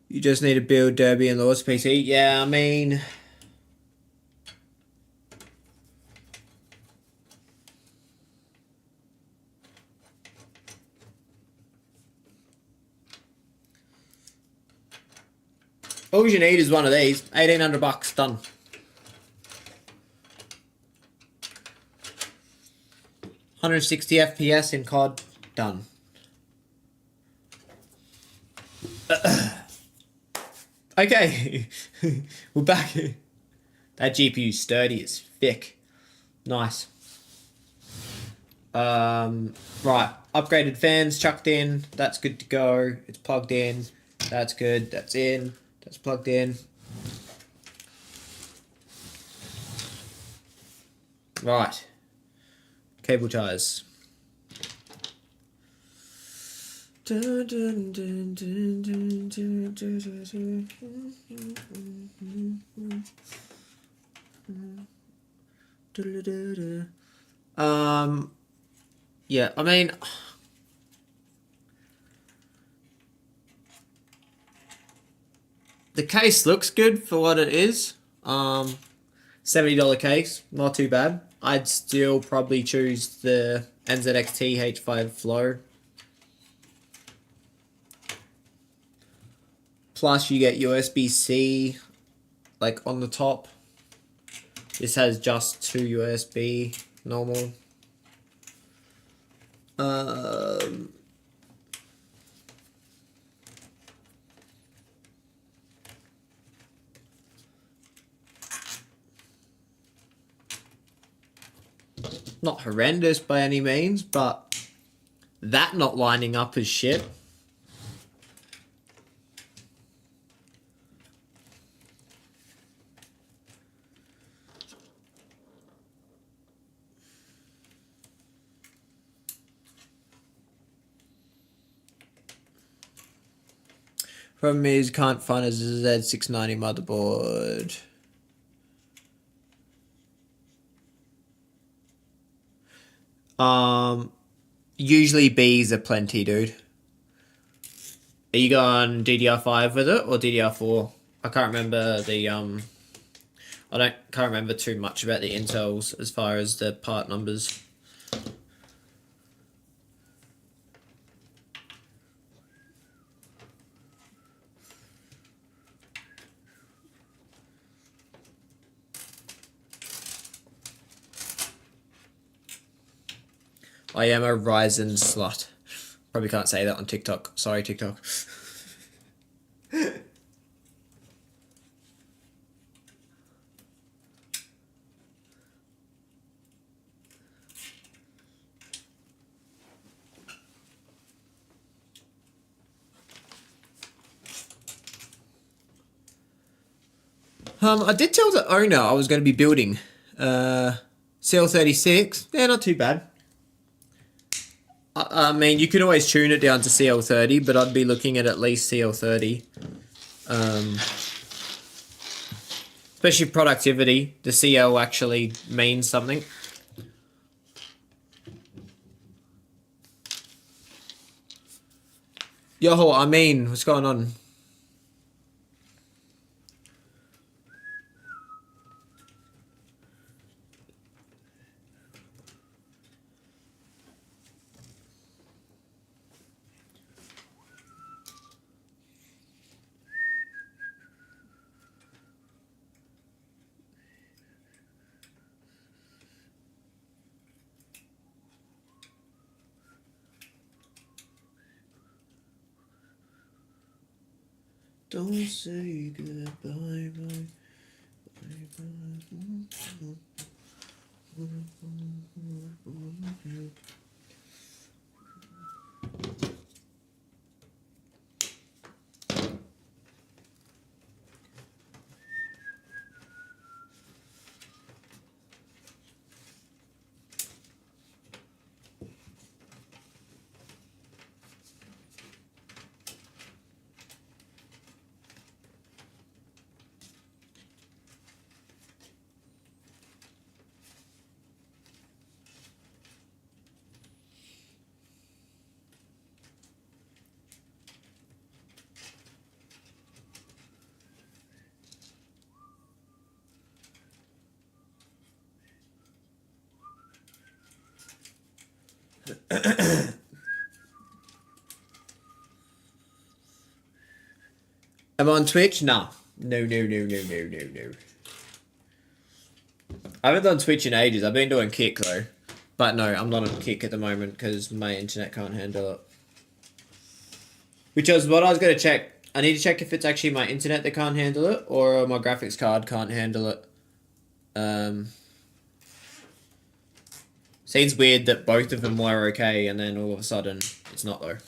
You just need to build Derby and Lord's PC. Yeah, I mean... all you need is one of these. 1,800 bucks, done. 160 FPS in COD, done. Okay, we're back. That GPU's sturdy as thick. Nice. Right, upgraded fans chucked in. That's good to go. It's plugged in. That's good. That's in. That's plugged in. Right. Cable ties. Yeah, I mean, the case looks good for what it is. $70 case, not too bad. I'd still probably choose the NZXT H5 Flow. Plus you get USB-C like on the top. This has just 2 USB normal. Not horrendous by any means, but that not lining up is shit. Problem is, can't find a Z690 motherboard. Usually B's are plenty, dude. Are you going DDR5 with it or DDR4? I can't remember the can't remember too much about the Intels as far as the part numbers. I am a Ryzen slut. Probably can't say that on TikTok. Sorry, TikTok. I did tell the owner I was going to be building CL36. Yeah, not too bad. I mean, you can always tune it down to CL30, but I'd be looking at least CL30. Especially productivity. The CL actually means something. Yo, I mean, what's going on? Don't say goodbye, bye. I'm on Twitch? Nah. No. I haven't done Twitch in ages. I've been doing Kick though. But no, I'm not on Kick at the moment because my internet can't handle it. Which is what I was going to check. I need to check if it's actually my internet that can't handle it or my graphics card can't handle it. Seems weird that both of them were okay and then all of a sudden it's not though.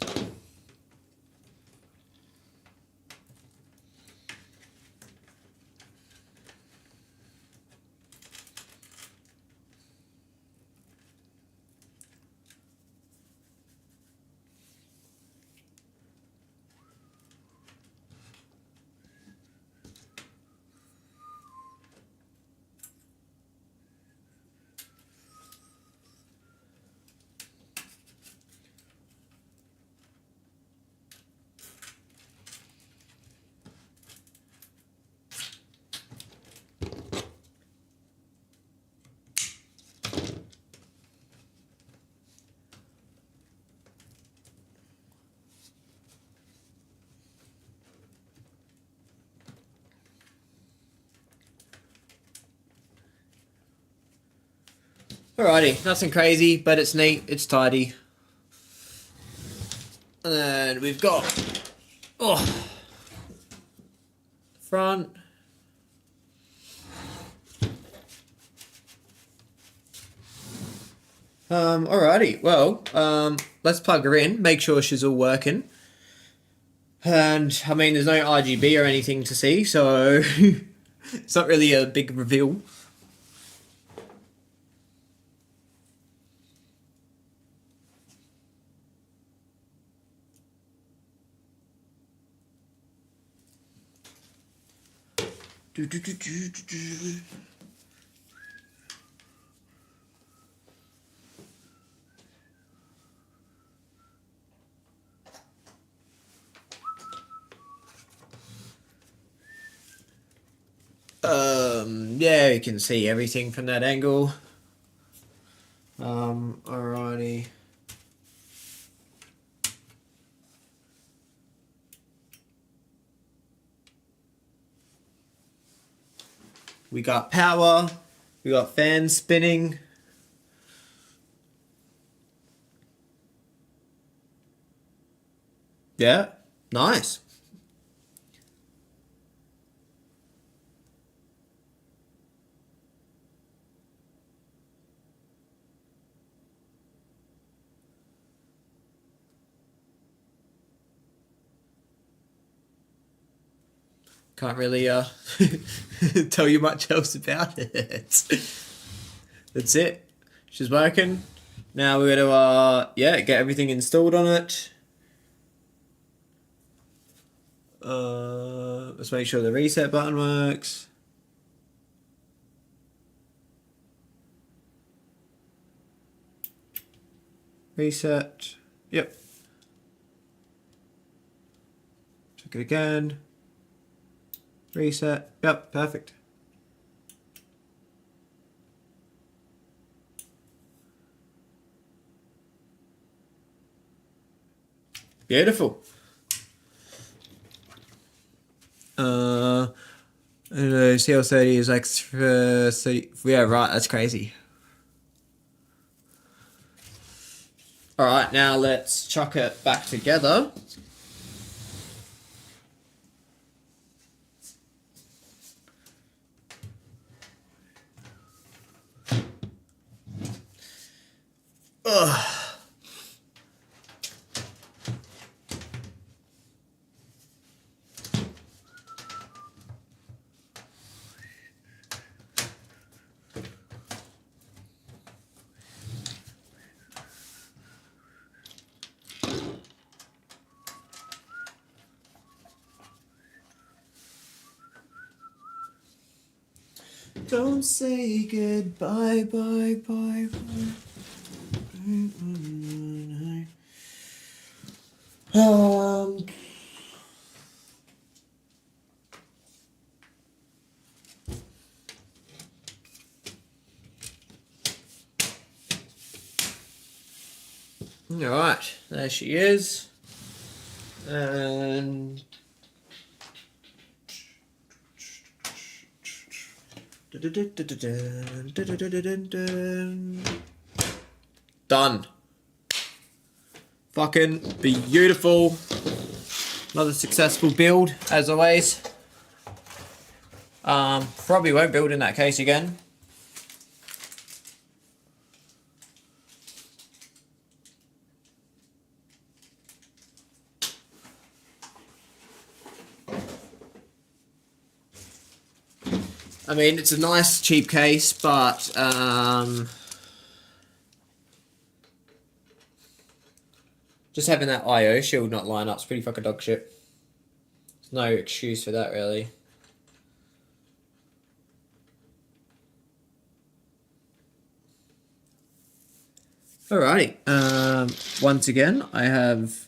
Alrighty, nothing crazy, but it's neat, it's tidy. And then we've got front. Alrighty, well, let's plug her in, make sure she's all working. And I mean there's no RGB or anything to see, so it's not really a big reveal. Yeah, you can see everything from that angle. Alrighty. We got power, we got fans spinning. Yeah, nice. Can't really tell you much else about it. That's it. She's working. Now we're gonna get everything installed on it. Let's make sure the reset button works. Reset. Yep. Check it again. Reset. Yep, perfect. Beautiful. CL30 is like 30. Yeah, right. That's crazy. All right, now let's chuck it back together. Ugh. Don't say goodbye, bye, bye, bye. Alright, there she is. And done. Fucking beautiful. Another successful build, as always. Probably won't build in that case again. I mean, it's a nice cheap case, but just having that IO shield not line up is pretty fucking dog shit. There's no excuse for that, really. Alrighty. Once again, I have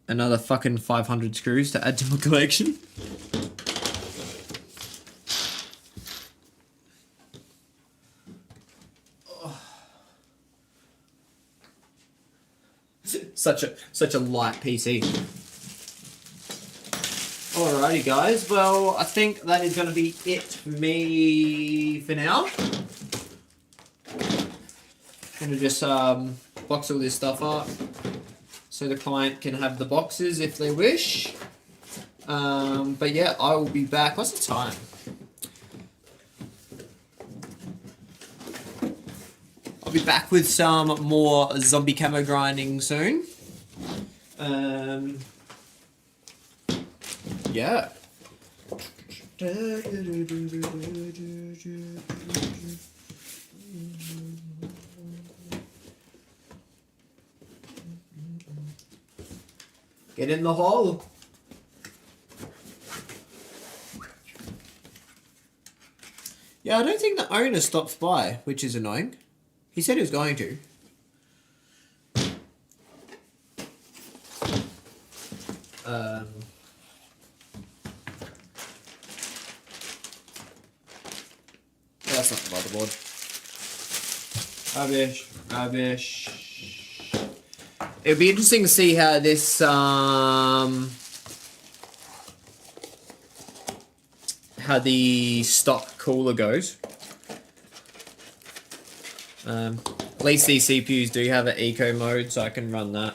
another fucking 500 screws to add to my collection. Such a light PC. Alrighty guys, well I think that is going to be it for me for now. I'm going to just box all this stuff up so the client can have the boxes if they wish. But yeah, I will be back. What's the time? I'll be back with some more zombie camo grinding soon. Yeah. Get in the hole. Yeah, I don't think the owner stops by, which is annoying. He said he was going to. That's not the motherboard. Rubbish, rubbish. It'll be interesting to see how this how the stock cooler goes. At least these CPUs do have an eco mode, so I can run that.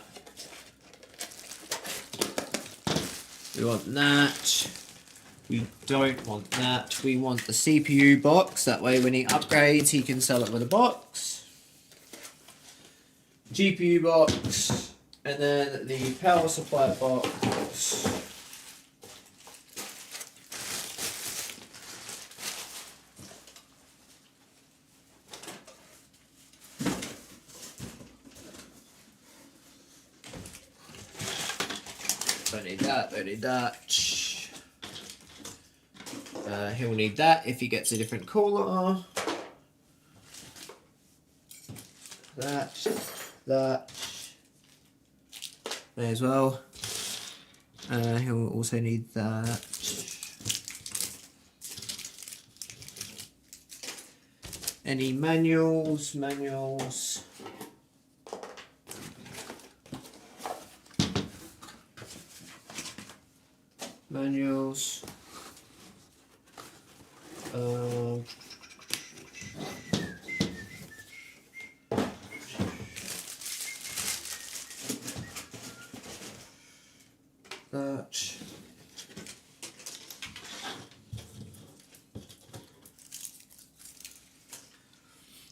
We want that. We don't want that. We want the CPU box. That way when he upgrades, he can sell it with a box. GPU box. And then the power supply box. Don't need that, don't need that. He'll need that if he gets a different cooler. That. May as well. He'll also need that. Any manuals? Manuals. That.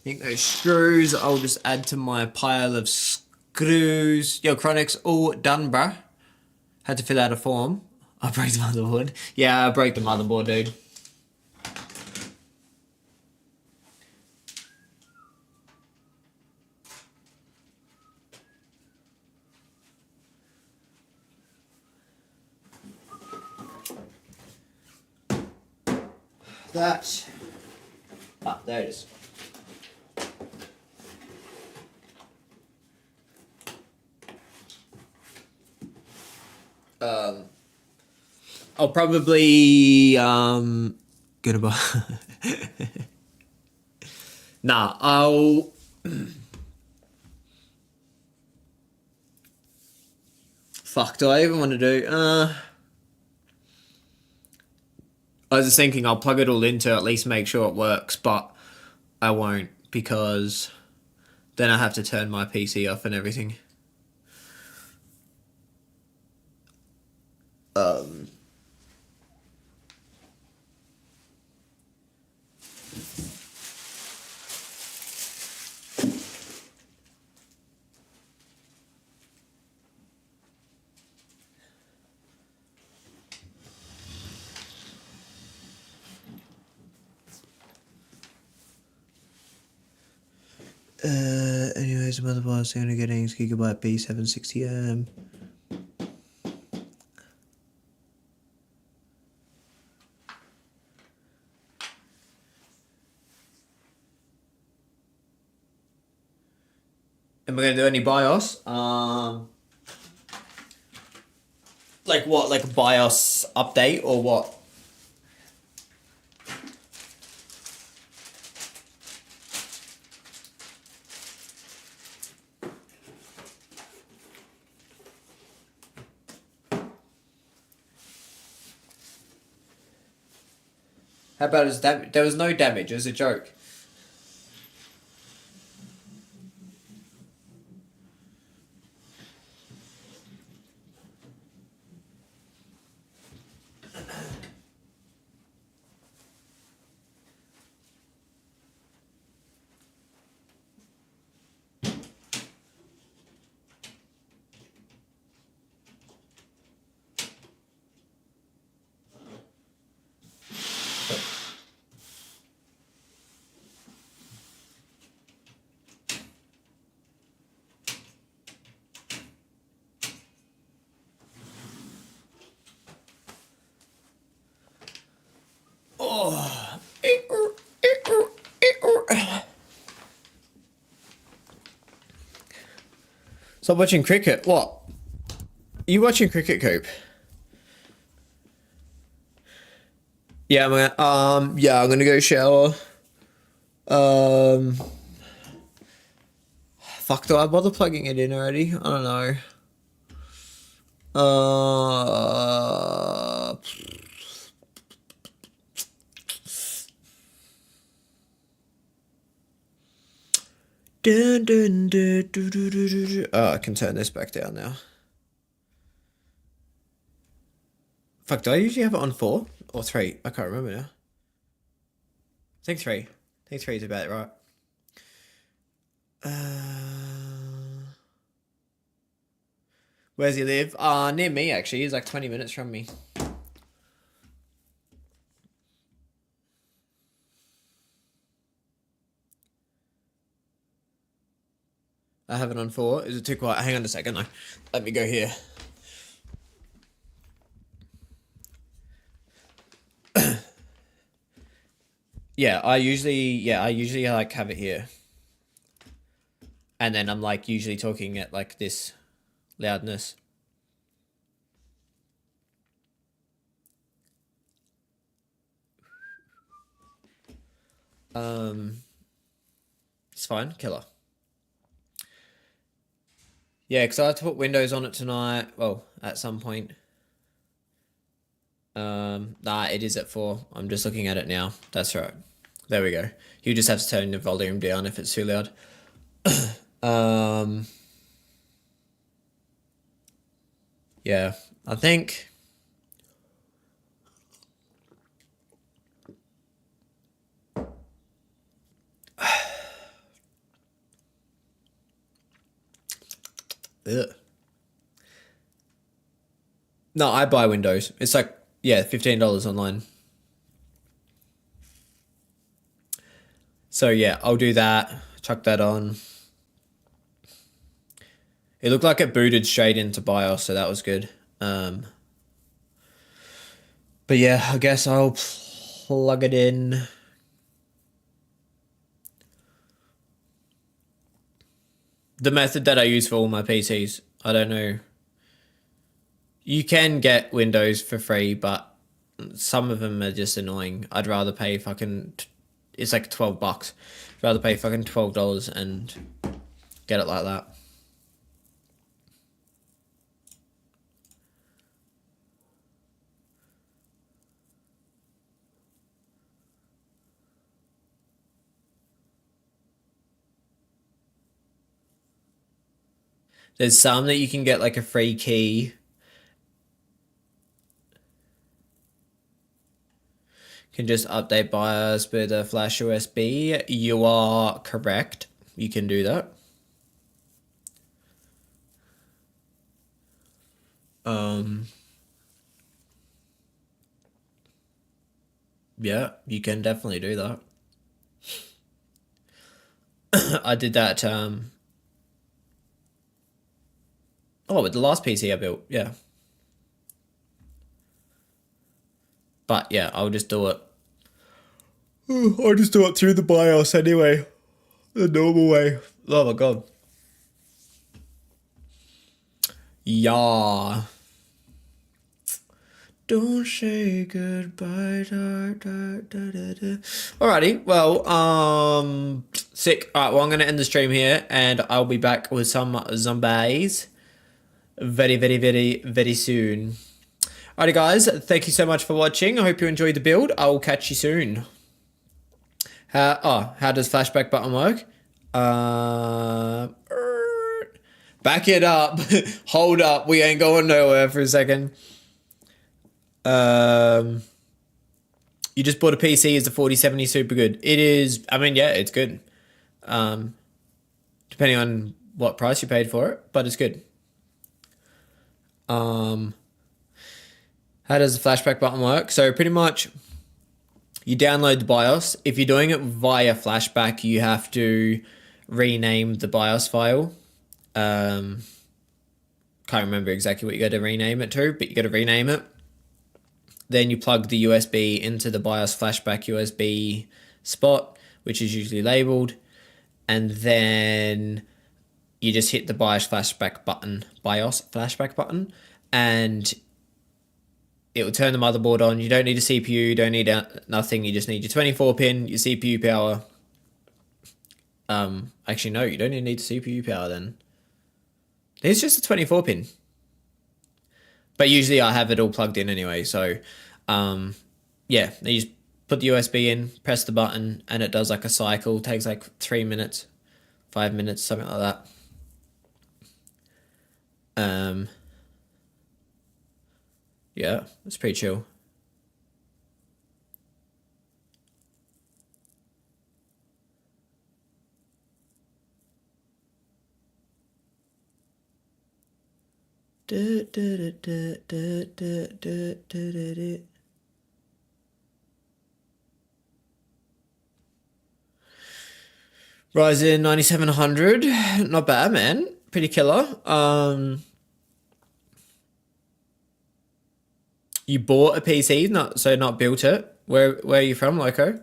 think those screws I'll just add to my pile of screws. Yo, Chronic's all done, bruh. Had to fill out a form. I broke the motherboard. Yeah, I broke the motherboard, dude. That. Ah, there it is. I'll probably get a Nah, I'll fuck, do I even want to do I was just thinking I'll plug it all in to at least make sure it works, but I won't because then I have to turn my PC off and everything. Anyways, the motherboard is going to get 8 gigabyte B760M. Am I going to do any BIOS? Like what? Like a BIOS update or what? How about his damage? There was no damage. It was a joke. Oh. Stop watching cricket. What? Are you watching cricket, Coop? Yeah, I'm gonna go shower. Fuck, do I bother plugging it in already? I don't know. Dun, dun, dun, dun, dun, dun, dun. Oh, I can turn this back down now. Fuck, do I usually have it on 4 or 3? I can't remember now. I think 3. I think 3 is about right. Where's he live? Near me actually. He's like 20 minutes from me. I have it on 4. Is it too quiet? Hang on a second though. Let me go here. Yeah, I usually like have it here. And then I'm like usually talking at like this loudness. It's fine, killer. Yeah, because I have to put Windows on it tonight. Well, at some point. Nah, it is at 4. I'm just looking at it now. That's right. There we go. You just have to turn the volume down if it's too loud. Yeah, I think. Ugh. No, I buy Windows. It's like, yeah, $15 online. So yeah, I'll do that. Chuck that on. It looked like it booted straight into BIOS, so that was good. But yeah, I guess I'll plug it in. The method that I use for all my PCs, I don't know. You can get Windows for free, but some of them are just annoying. I'd rather pay fucking, it's like $12. I'd rather pay fucking $12 and get it like that. There's some that you can get like a free key. Can just update BIOS with a flash USB. You are correct. You can do that. Yeah, you can definitely do that. I did that, with the last PC I built, yeah. But yeah, I'll just do it. I'll just do it through the BIOS anyway. The normal way. Oh my god. Yeah. Don't say goodbye. Alrighty, well, sick. Alright, well, I'm gonna end the stream here and I'll be back with some zombies very, very, very, very soon. Alrighty, guys, thank you so much for watching. I hope you enjoyed the build. I will catch you soon. How does flashback button work? Back it up. Hold up. We ain't going nowhere for a second. You just bought a PC. Is the 4070 super good? It is. I mean, yeah, it's good. Depending on what price you paid for it, but it's good. How does the flashback button work? So pretty much you download the BIOS. If you're doing it via flashback, you have to rename the BIOS file. Can't remember exactly what you got to rename it to, but you got to rename it. Then you plug the USB into the BIOS flashback USB spot, which is usually labeled. And then you just hit the BIOS flashback button, and it will turn the motherboard on. You don't need a CPU, you don't need nothing. You just need your 24 pin, your CPU power. Actually, no, you don't even need the CPU power then. It's just a 24 pin. But usually I have it all plugged in anyway. So, yeah, you just put the USB in, press the button, and it does like a cycle. It takes like 3 minutes, 5 minutes, something like that. Yeah, it's pretty chill. Ryzen 9700, not bad, man. Pretty killer. You bought a PC, not built it. Where are you from, Loco?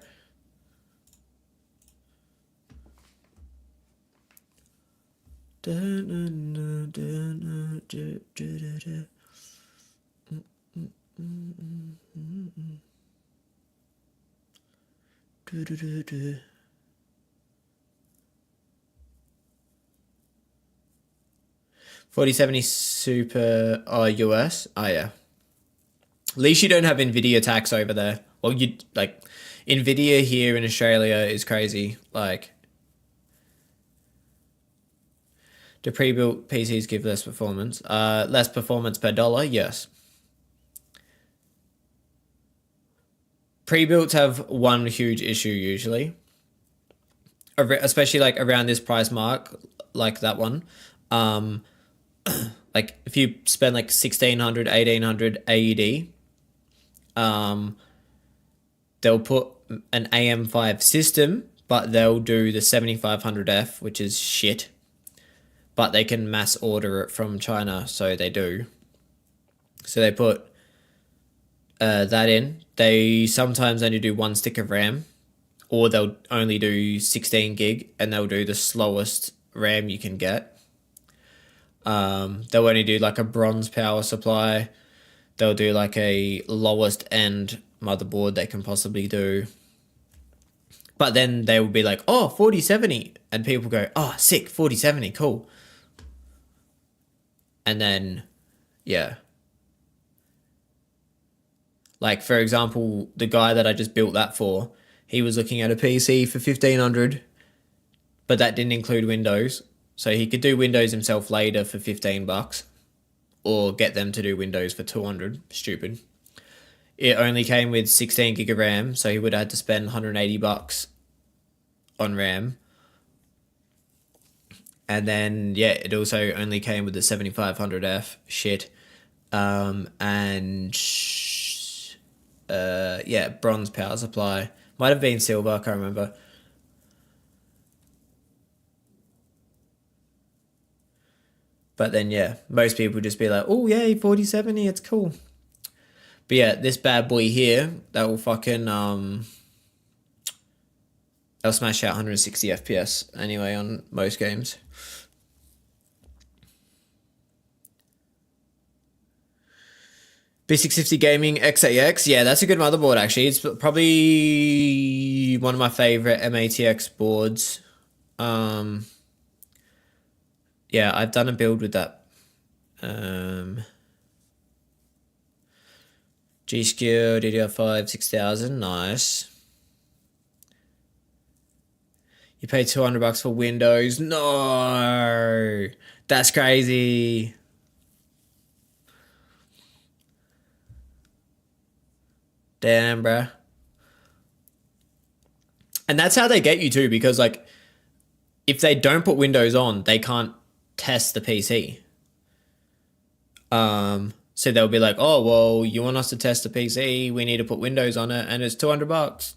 $4070 Super US. Oh yeah. At least you don't have Nvidia tax over there. Well, you like Nvidia here in Australia is crazy. Like, do pre-built PCs give less performance? Less performance per dollar? Yes. Pre-builts have one huge issue usually, especially like around this price mark, like that one. like if you spend like 1600, 1800 AUD, they'll put an AM5 system, but they'll do the 7500F, which is shit. But they can mass order it from China, so they do. So they put that in. They sometimes only do 1 stick of RAM, or they'll only do 16 gig, and they'll do the slowest RAM you can get. They'll only do like a bronze power supply. They'll do like a lowest end motherboard they can possibly do. But then they will be like, oh, 4070. And people go, oh, sick, 4070, cool. And then, yeah. Like, for example, the guy that I just built that for, he was looking at a PC for 1500, but that didn't include Windows. So he could do Windows himself later for $15, or get them to do Windows for 200. Stupid. It only came with 16 gig of RAM, so he would have had to spend $180 on RAM. And then, yeah, it also only came with the 7500F shit. Yeah, bronze power supply. Might have been silver, I can't remember. But then, yeah, most people just be like, oh, yay, 4070, it's cool. But yeah, this bad boy here, that will fucking, they'll smash out 160 FPS anyway on most games. B650 Gaming X8X, yeah, that's a good motherboard actually. It's probably one of my favorite MATX boards. Yeah, I've done a build with that. G-Skill, DDR5, 6000, nice. You pay $200 for Windows? No, that's crazy. Damn, bruh. And that's how they get you too, because like, if they don't put Windows on, they can't test the PC. So they'll be like, oh, well, you want us to test the PC, we need to put Windows on it, and it's $200.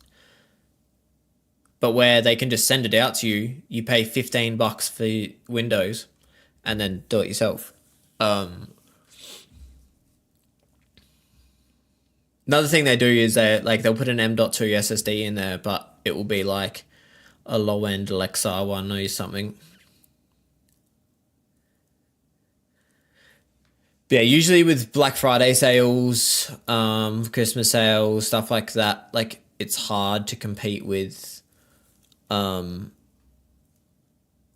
But where they can just send it out to you, you pay $15 for Windows, and then do it yourself. Another thing they do is they'll put an M.2 SSD in there, but it will be like a low end Alexa one or something. Yeah, usually with Black Friday sales, Christmas sales, stuff like that, like it's hard to compete with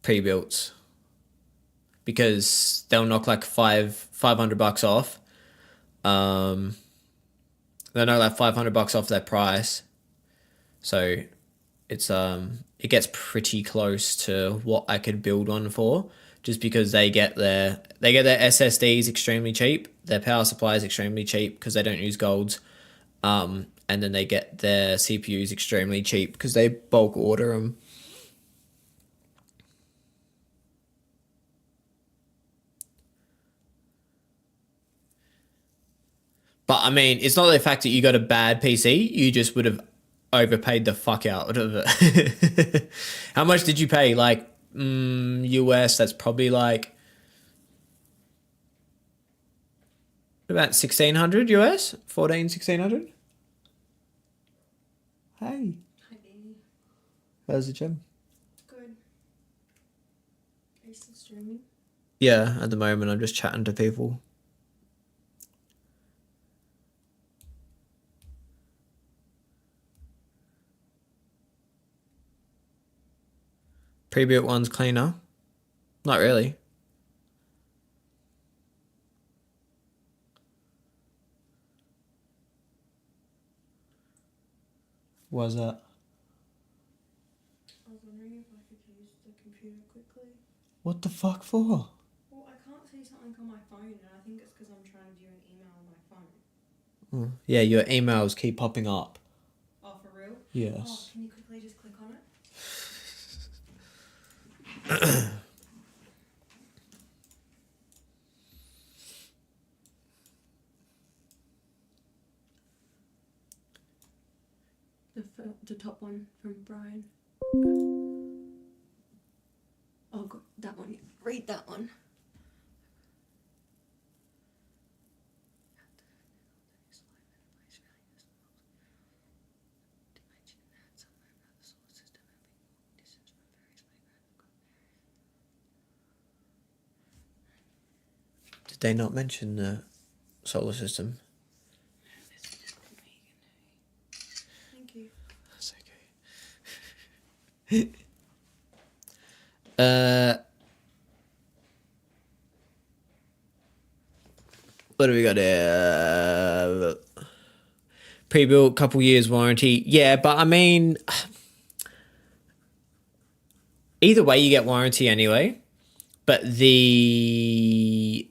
pre-builts, because they'll knock like $500 off. They'll knock like $500 off their price. So it's it gets pretty close to what I could build one for, just because they get their SSDs extremely cheap, their power supply is extremely cheap because they don't use golds, and then they get their CPUs extremely cheap because they bulk order them. But I mean, it's not the fact that you got a bad PC, you just would have overpaid the fuck out of it. How much did you pay? Like, US, that's probably like about 1600 US? 1600? Hey. Hi, baby. How's the gym? Good. Are you still streaming? Yeah, at the moment I'm just chatting to people. Pre-built one's cleaner. Not really. Why's that? I was wondering if I could use the computer quickly. What the fuck for? Well, I can't see something on my phone, and I think it's because I'm trying to do an email on my phone. Yeah, your emails keep popping up. Oh, for real? Yes. Oh, can you quickly just click on it? one from Brian. Oh, God, that one. Read that one. Did they not mention the solar system? Thank you. That's okay. What do we got here? Pre-built, couple years warranty. Yeah, but I mean, either way you get warranty anyway. But the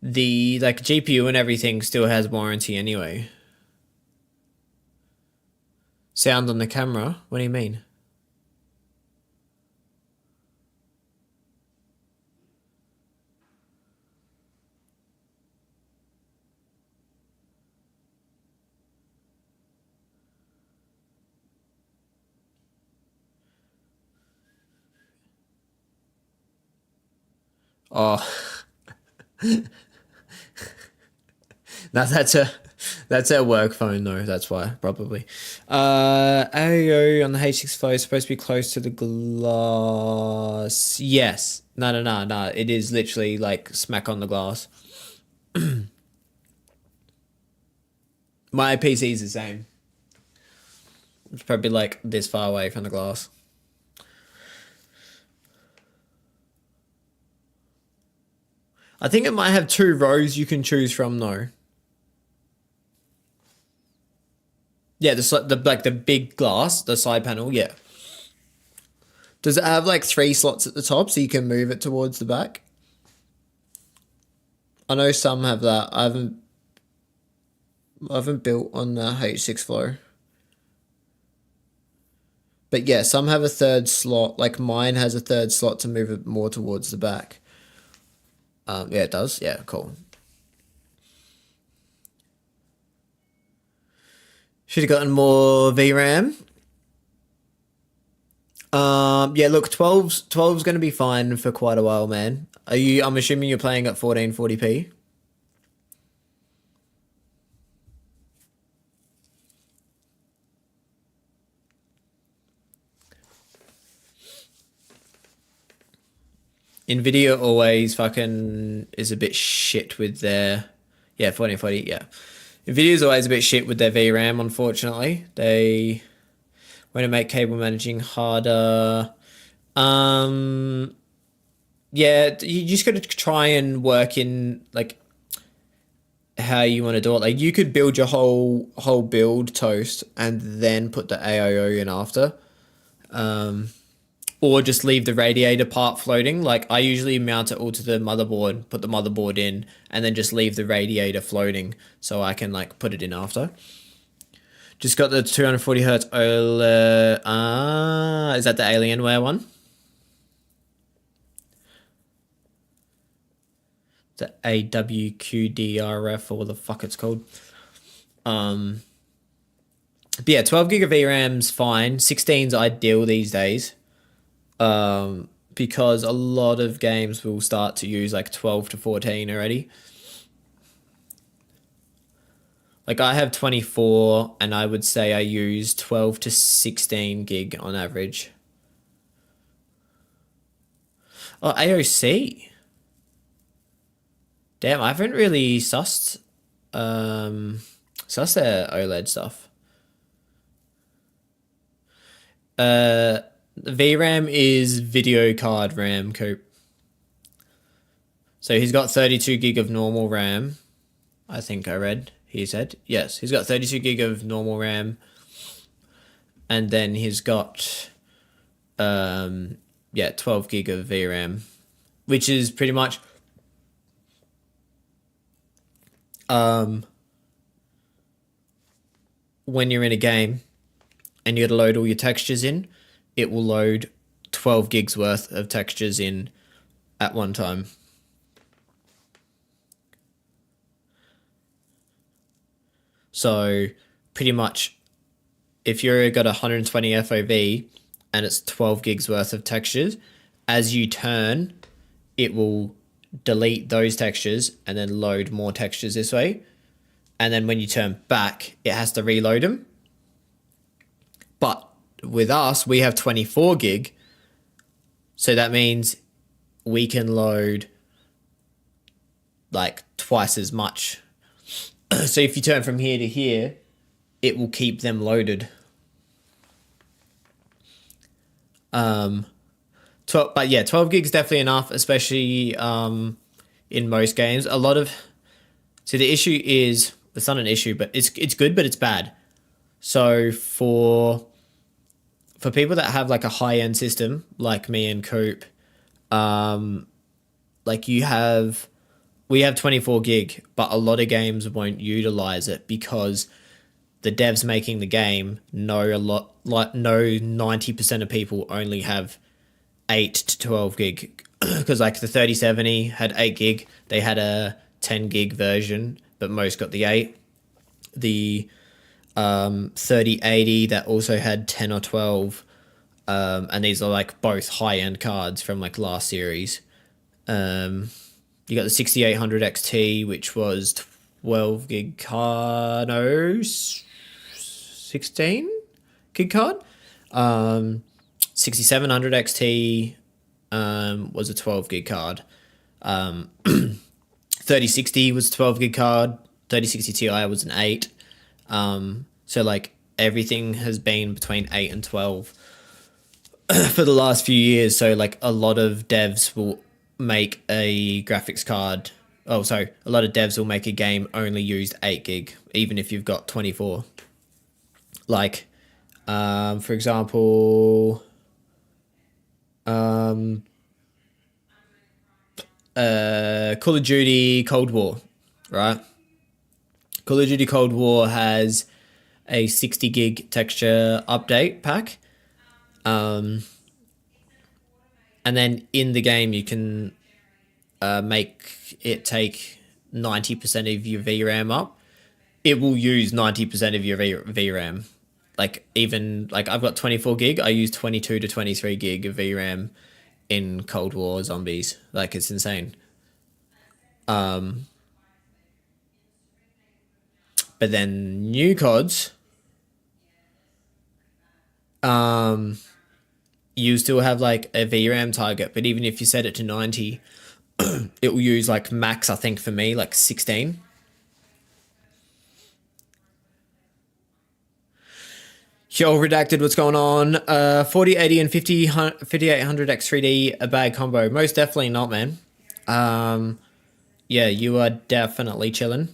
the like GPU and everything still has warranty anyway. Sound on the camera? What do you mean? Oh. No, that's a work phone though, that's why, probably. AO on the H6 Flow is supposed to be close to the glass. Yes. No. It is literally like smack on the glass. My PC is the same. It's probably like this far away from the glass. I think it might have 2 rows you can choose from though. Yeah, the big glass, the side panel, yeah. Does it have like 3 slots at the top so you can move it towards the back? I know some have that. I haven't built on the H6 Flow. But yeah, some have a 3rd slot. Like mine has a 3rd slot to move it more towards the back. Yeah, it does. Yeah, cool. Should have gotten more VRAM. Yeah, look, 12's going to be fine for quite a while, man. I'm assuming you're playing at 1440p. Nvidia always fucking is a bit shit with their, yeah, 1440, yeah. Nvidia's always a bit shit with their VRAM, unfortunately. They want to make cable managing harder. Yeah, you just got to try and work in like how you want to do it. Like you could build your whole build toast and then put the AIO in after. Or just leave the radiator part floating. Like I usually mount it all to the motherboard, put the motherboard in, and then just leave the radiator floating so I can like put it in after. Just got the 240 hertz OLED. Is that the Alienware one? The AWQDRF or what the fuck it's called. But yeah, 12 gig of VRAM's fine. 16's ideal these days. Because a lot of games will start to use like 12 to 14 already. Like I have 24 and I would say I use 12 to 16 gig on average. Oh, AOC. Damn, I haven't really sussed their OLED stuff. The VRAM is video card RAM, Coop. So he's got 32 gig of normal RAM. I think I read, he said. Yes, he's got 32 gig of normal RAM. And then he's got, 12 gig of VRAM. Which is pretty much, when you're in a game and you got to load all your textures in, it will load 12 gigs worth of textures in at one time. So pretty much if you've got 120 FOV and it's 12 gigs worth of textures, as you turn, it will delete those textures and then load more textures this way. And then when you turn back, it has to reload them. But with us, we have 24 gig. So that means we can load like twice as much. So if you turn from here to here, it will keep them loaded. But yeah, 12 gigs definitely enough, especially in most games. So the issue is, it's not an issue, but it's good, but it's bad. So for people that have like a high end system, like me and Coop, like we have 24 gig, but a lot of games won't utilize it because the devs making the game know 90% of people only have 8 to 12 gig. Because like the 3070 had 8 gig, they had a 10 gig version, but most got the 8. The 3080 that also had 10 or 12, and these are like both high end cards from like last series. You got the 6800 XT, which was 12 gig card, no, 16 gig card. 6700 XT was a 12 gig card. 3060 was a 12 gig card. 3060 Ti was an 8. So like everything has been between 8 and 12 for the last few years. So like a lot of devs will make a graphics card. A lot of devs will make a game only used 8 gig, even if you've got 24. Like, for example, Call of Duty Cold War, right? Call of Duty Cold War has a 60 gig texture update pack. And then in the game, you can make it take 90% of your VRAM up. It will use 90% of your VRAM. Like even like I've got 24 gig. I use 22 to 23 gig of VRAM in Cold War Zombies. Like it's insane. But then new CODs, you still have like a VRAM target, but even if you set it to 90, it will use like max, I think for me, like 16. Yo, Redacted, what's going on? 4080 and 5800 X3D, a bad combo. Most definitely not, man. Yeah, you are definitely chilling.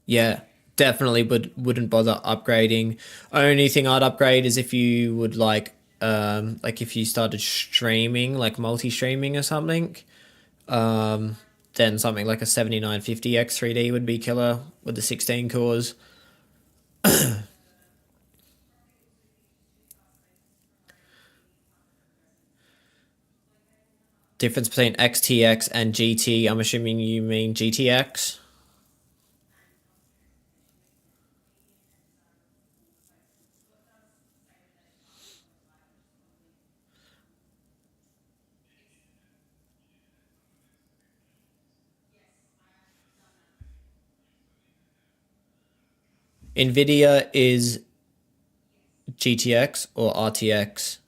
Yeah, definitely wouldn't bother upgrading. Only thing I'd upgrade is if you would like if you started streaming, like multi-streaming or something, then something like a 7950 X3D would be killer with the 16 cores. Difference between XTX and GT, I'm assuming you mean GTX. NVIDIA is GTX or RTX.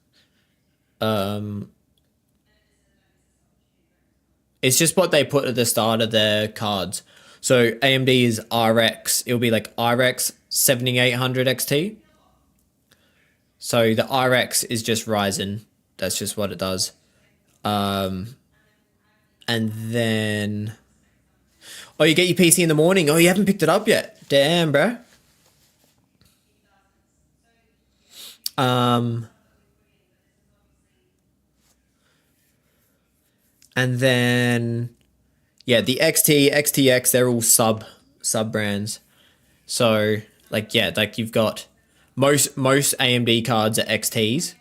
It's just what they put at the start of their cards. So AMD is RX. It'll be like RX 7800 XT. So the RX is just Ryzen. That's just what it does. And then... Oh, you get your PC in the morning. Oh, you haven't picked it up yet. Damn, bro. And then, yeah, the XT, XTX, they're all sub brands. So, like, yeah, like you've got Most AMD cards are XTs,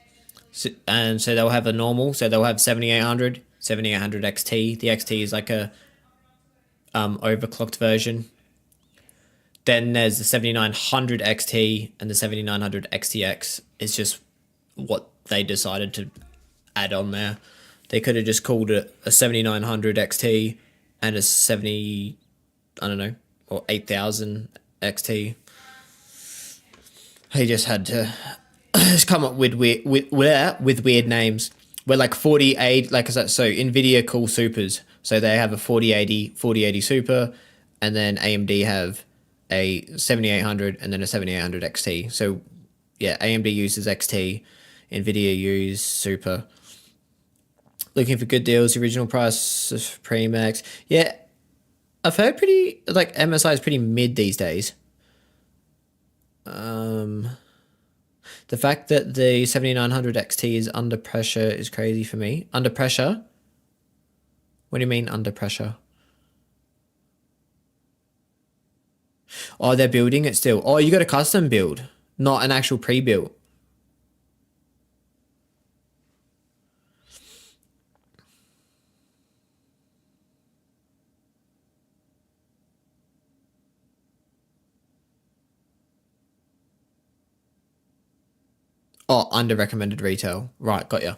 and so they'll have a normal. So they'll have 7800, 7800 XT. The XT is like a overclocked version. Then there's the 7900 XT and the 7900 XTX. It's just what they decided to add on there. They could have just called it a 7900 XT and a 70, I don't know, or 8000 XT. He just had to just come up with weird names. We're like 4080, like so Nvidia call supers. So they have a 4080 super, and then AMD have a 7800 and then a 7800 XT. So yeah, AMD uses XT, Nvidia use super. Looking for good deals, original price of Premax. Yeah, I've heard pretty, like MSI is pretty mid these days. The fact that the 7900 XT is under pressure is crazy for me. Under pressure? What do you mean under pressure? Oh, they're building it still. Oh, you got a custom build, not an actual pre-built. Oh, under recommended retail. Right, got you.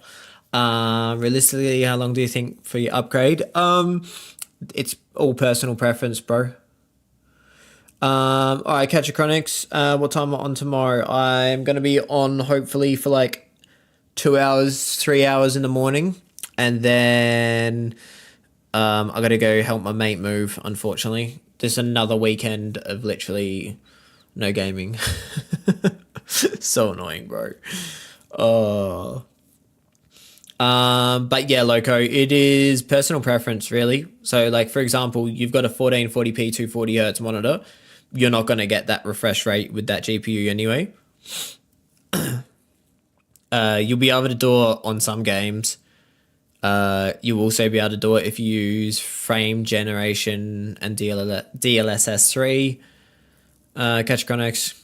Realistically, how long do you think for your upgrade? It's all personal preference, bro. All right, Catcher Chronics. What time am I on tomorrow? I'm gonna be on hopefully for like 2 hours, 3 hours in the morning, and then I gotta go help my mate move. Unfortunately, there's another weekend of literally no gaming. So annoying, bro. Oh. But yeah, Loco, it is personal preference, really. So, like, for example, you've got a 1440p 240 hertz monitor. You're not going to get that refresh rate with that GPU anyway. You'll be able to do it on some games. You'll also be able to do it if you use frame generation and DLSS3. Catch Chronics.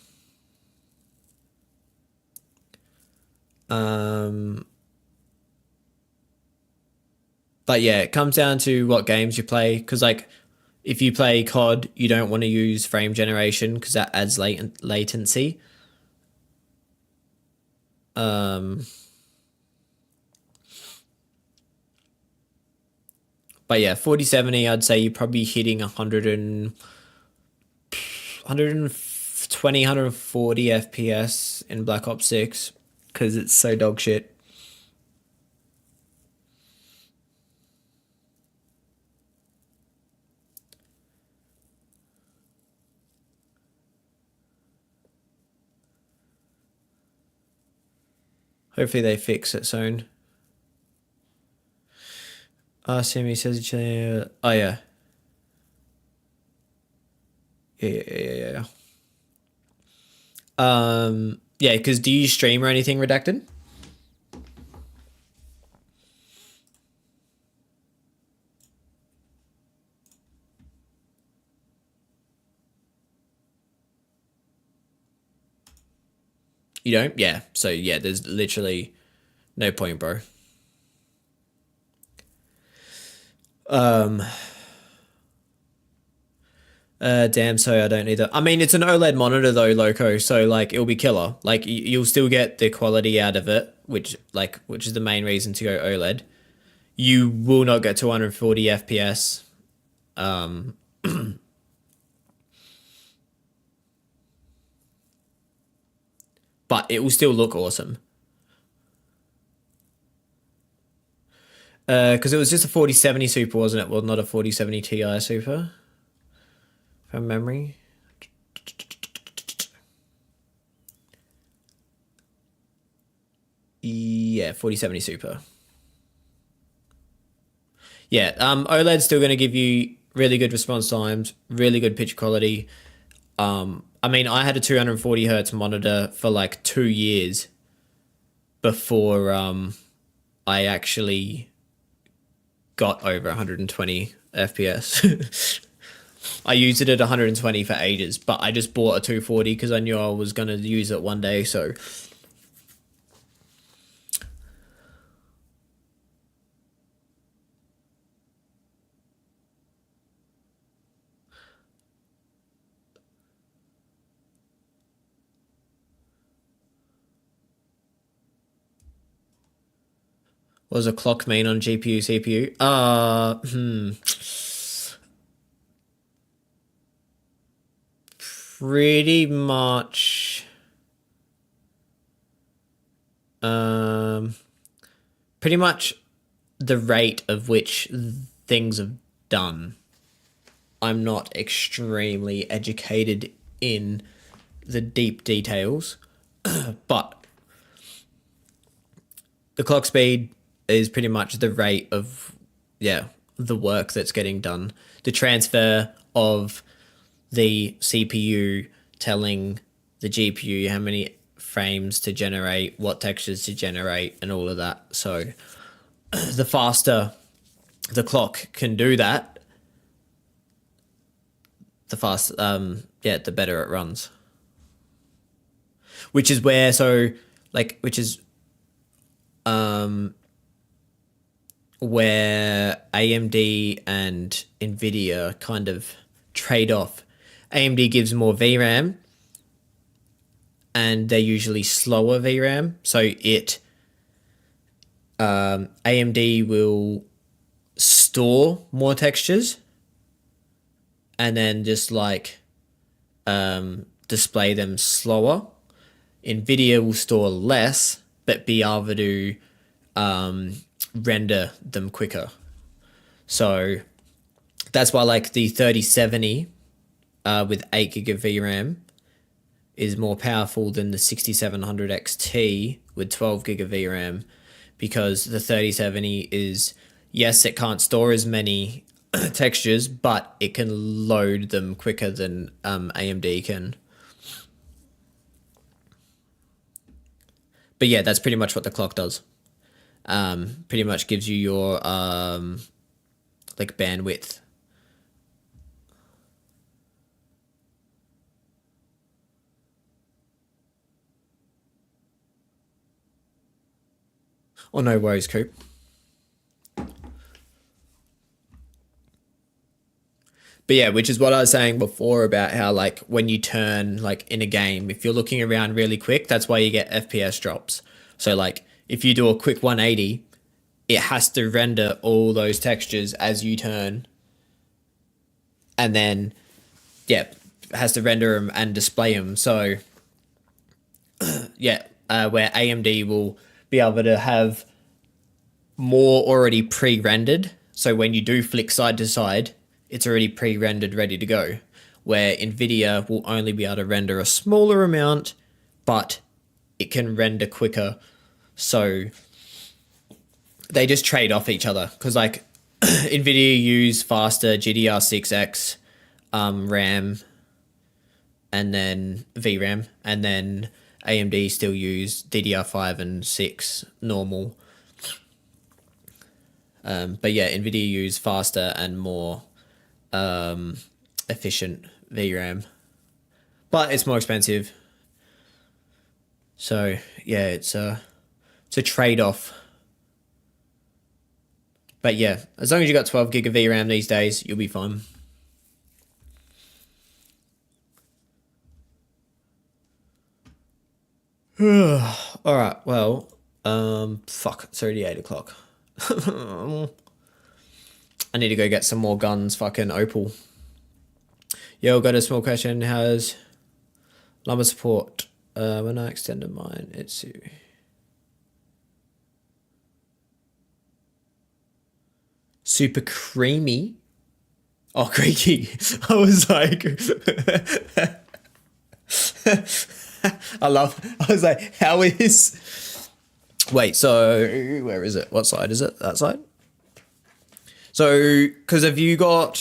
But yeah, it comes down to what games you play. Because like, if you play COD, you don't want to use frame generation because that adds latency. But yeah, 4070, I'd say you're probably hitting 120, 140 FPS in Black Ops 6 because it's so dog shit. Hopefully they fix it soon. Sammy says, oh yeah. Yeah. Yeah, because do you stream or anything, Redacted? You don't? Yeah. So yeah, there's literally no point, bro. Damn, so I don't either. I mean, it's an OLED monitor though, Loco, so like it'll be killer. Like you'll still get the quality out of it, which is the main reason to go OLED. You will not get 240 FPS. But it will still look awesome. Because it was just a 4070 Super, wasn't it? Well, not a 4070 Ti Super. From memory. Yeah, 4070 Super. Yeah, OLED's still going to give you really good response times, really good picture quality. I mean, I had a 240 hertz monitor for like 2 years before I actually got over 120 FPS. I used it at 120 for ages, but I just bought a 240 because I knew I was going to use it one day, so... What does a clock mean on GPU, CPU? Pretty much... pretty much the rate of which things are done. I'm not extremely educated in the deep details, but the clock speed is pretty much the rate of, the work that's getting done. The transfer of the CPU telling the GPU how many frames to generate, what textures to generate, and all of that. So the faster the clock can do that, the better it runs. Which is where, where AMD and Nvidia kind of trade off. AMD gives more VRAM, and they're usually slower VRAM. So AMD will store more textures and then just display them slower. Nvidia will store less, but be able to render them quicker. So that's why the 3070 with 8 gig of VRAM is more powerful than the 6700 XT with 12 gig of VRAM, because the 3070 is, yes, it can't store as many textures, but it can load them quicker than AMD can. But yeah, that's pretty much what the clock does. Pretty much gives you your bandwidth. Oh, no worries, Coop. But yeah, which is what I was saying before about how when you turn in a game, if you're looking around really quick, that's why you get FPS drops. So if you do a quick 180, it has to render all those textures as you turn. And then, it has to render them and display them. So, where AMD will be able to have more already pre-rendered. So when you do flick side to side, it's already pre-rendered, ready to go. Where Nvidia will only be able to render a smaller amount, but it can render quicker. So they just trade off each other, because Nvidia use faster GDR6X RAM and then VRAM, and then AMD still use DDR5 and 6 normal. But yeah, Nvidia use faster and more efficient VRAM, but it's more expensive. So yeah, it's a trade-off. But yeah, as long as you got 12 gig of VRAM these days, you'll be fine. All right, well, fuck, it's already 8 o'clock. I need to go get some more guns, fucking Opal. Yo, got a small question. How's Llama support? When I extended mine, it's super creamy. Oh, creaky. I was like, I was like, how is... Wait, so where is it? What side is it? That side? So, because have you got...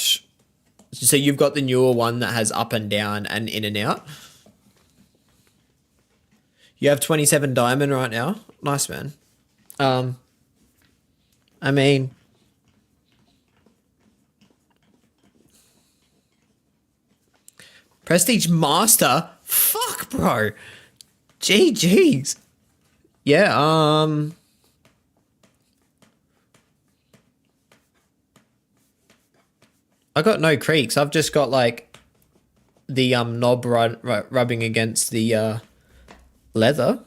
So you've got the newer one that has up and down and in and out. You have 27 diamond right now. Nice, man. I mean... Prestige Master? Fuck, bro. GG's. Yeah, I got no creaks. I've just got like the knob rubbing against the leather.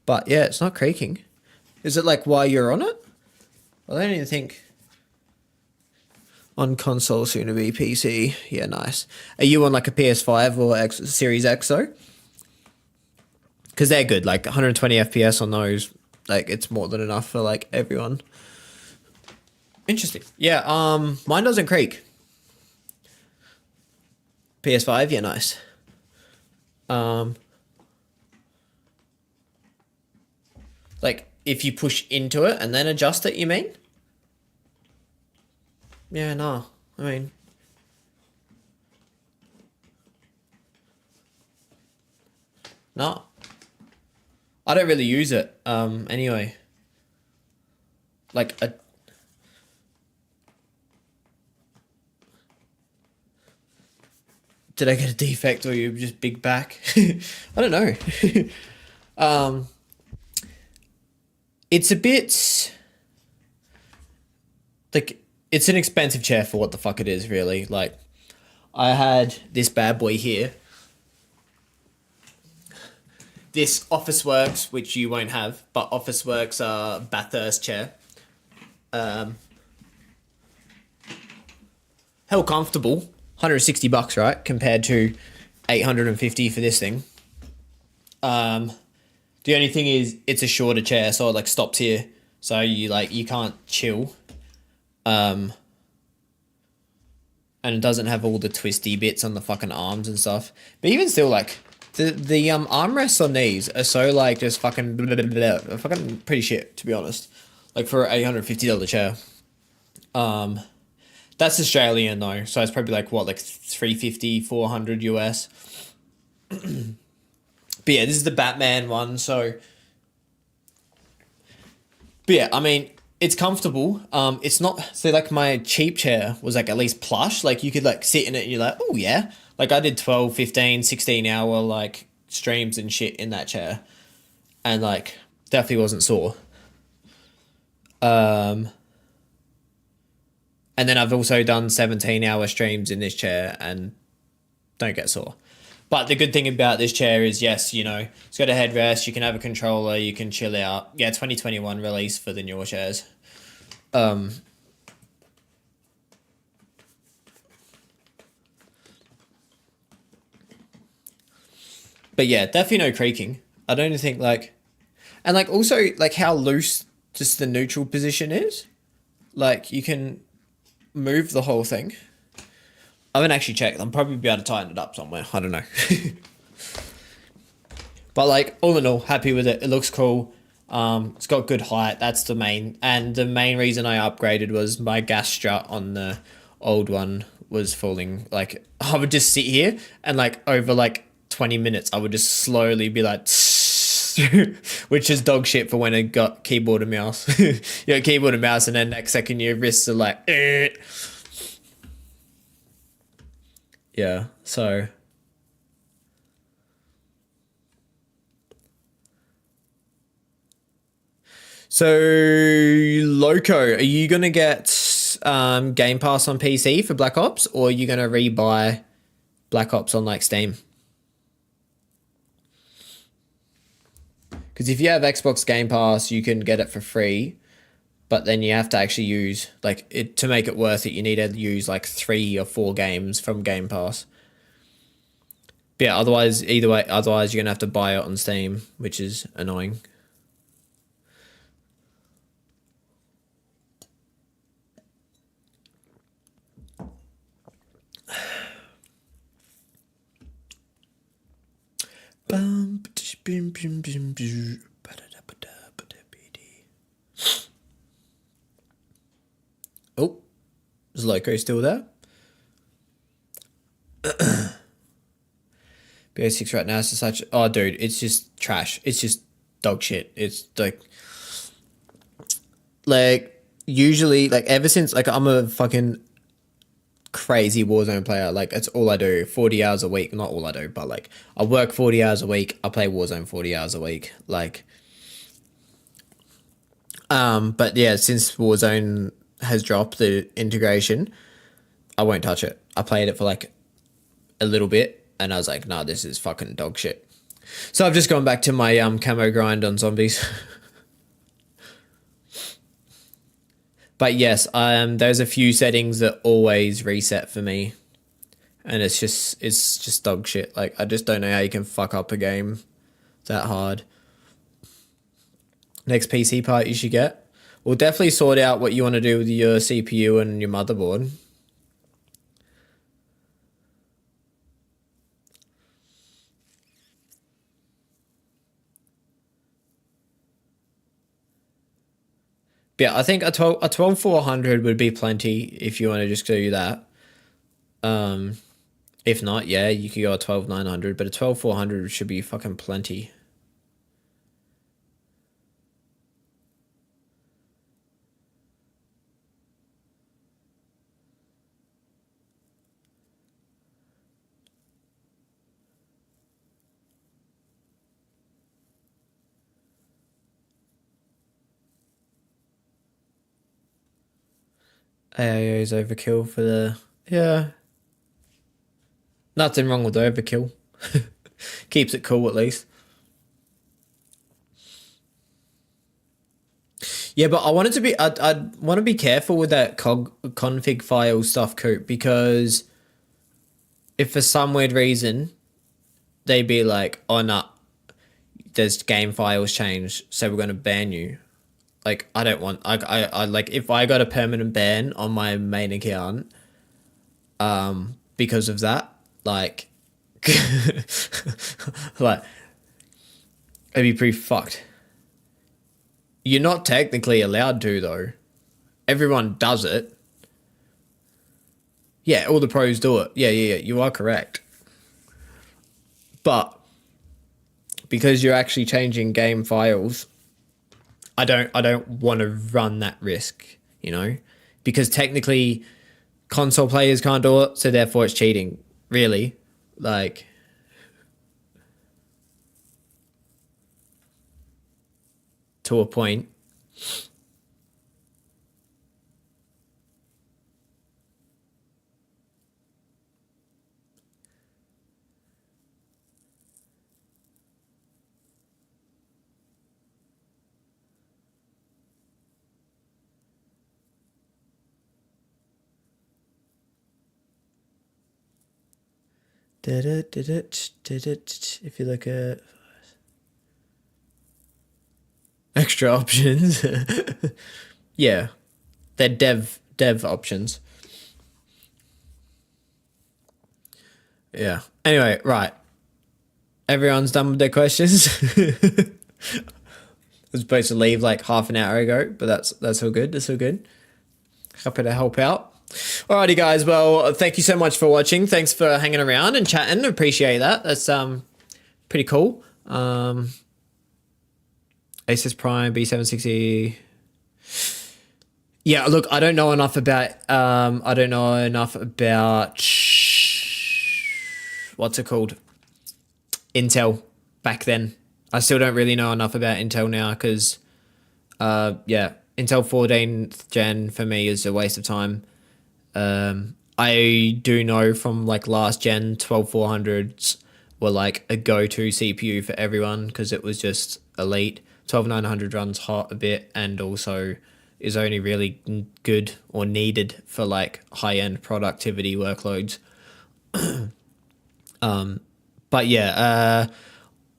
But yeah, it's not creaking. Is it like while you're on it? I don't even think. On console, soon to be PC. Yeah, nice. Are you on like a PS5 or Series X though? Because they're good. Like 120 FPS on those. Like it's more than enough for like everyone. Interesting. Yeah. Mine doesn't creak. PS5. Yeah, nice. Like if you push into it and then adjust it, you mean? Yeah, no. I mean, no. I don't really use it. Anyway. Like a. Did I get a defect or you just big back? I don't know. It's a bit like it's an expensive chair for what the fuck it is, really. Like, I had this bad boy here. This Officeworks, which you won't have, but Officeworks Bathurst chair. Hell comfortable. 160 bucks, right? Compared to 850 for this thing. The only thing is it's a shorter chair, so it like stops here. So you can't chill. And it doesn't have all the twisty bits on the fucking arms and stuff. But even still, like the armrests on these are so like just fucking fucking pretty shit, to be honest. Like for an $850 chair. That's Australian though, so it's probably like what, like 350, 400 US. But yeah, this is the Batman one, so. But yeah, I mean, it's comfortable. It's not, so like my cheap chair was like at least plush. Like you could like sit in it and you're like, oh yeah. Like I did 12, 15, 16 hour like streams and shit in that chair. And like definitely wasn't sore. And then I've also done 17-hour streams in this chair and don't get sore. But the good thing about this chair is, yes, you know, it's got a headrest, you can have a controller, you can chill out. Yeah, 2021 release for the newer chairs. But yeah, definitely no creaking. I don't think like, and like also like how loose just the neutral position is. Like you can move the whole thing. I haven't actually checked. I'm probably be able to tighten it up somewhere. I don't know. But like all in all, happy with it. It looks cool. It's got good height. That's the main. And the main reason I upgraded was my gas strut on the old one was falling. Like I would just sit here and like over like 20 minutes, I would just slowly be like, which is dog shit for when I got keyboard and mouse. You know, keyboard and mouse, and then next second your wrists are like, yeah. So Loco, are you gonna get Game Pass on PC for Black Ops, or are you gonna rebuy Black Ops on like Steam? Because if you have Xbox Game Pass, you can get it for free, but then you have to actually use like it to make it worth it. You need to use like 3 or 4 games from Game Pass. But yeah, otherwise you're gonna have to buy it on Steam, which is annoying. Oh, is Loco still there? BO6 right now is just such. Oh, dude, it's just trash. It's just dog shit. It's like usually like ever since like I'm a fucking crazy Warzone player. Like it's all I do, 40 hours a week. Not all I do, but like I work 40 hours a week. I play Warzone 40 hours a week. Like, but yeah, since Warzone has dropped the integration, I won't touch it. I played it for like a little bit, and I was like, nah, this is fucking dog shit. So I've just gone back to my camo grind on zombies. But yes, there's a few settings that always reset for me, and it's just dog shit. Like I just don't know how you can fuck up a game that hard. Next PC part you should get. We'll definitely sort out what you want to do with your CPU and your motherboard. But yeah, I think a 12400 would be plenty if you want to just do that. If not, yeah, you could go a 12900, but a 12400 should be fucking plenty. AIO is overkill for the... Yeah. Nothing wrong with the overkill. Keeps it cool at least. Yeah, but I wanted to be... I'd want to be careful with that config file stuff, Coop, because if for some weird reason they'd be like, oh, nah, there's game files changed, so we're going to ban you. Like, I don't want... I like, if I got a permanent ban on my main account because of that, like... like, it'd be pretty fucked. You're not technically allowed to, though. Everyone does it. Yeah, all the pros do it. Yeah, you are correct. But because you're actually changing game files, I don't want to run that risk, you know? Because technically console players can't do it, so therefore it's cheating. Really. Like, to a point. If you look at extra options, yeah, they're dev options. Yeah. Anyway, right. Everyone's done with their questions. I was supposed to leave like half an hour ago, but that's all good. That's all good. Happy to help out. Alrighty, guys. Well, thank you so much for watching. Thanks for hanging around and chatting. Appreciate that. That's pretty cool. Asus Prime B760. Yeah, look, I don't know enough about what's it called? Intel back then. I still don't really know enough about Intel now because yeah, Intel 14th gen for me is a waste of time. I do know from like last gen 12400s were like a go-to CPU for everyone because it was just elite. 12900 runs hot a bit and also is only really good or needed for like high-end productivity workloads. But yeah,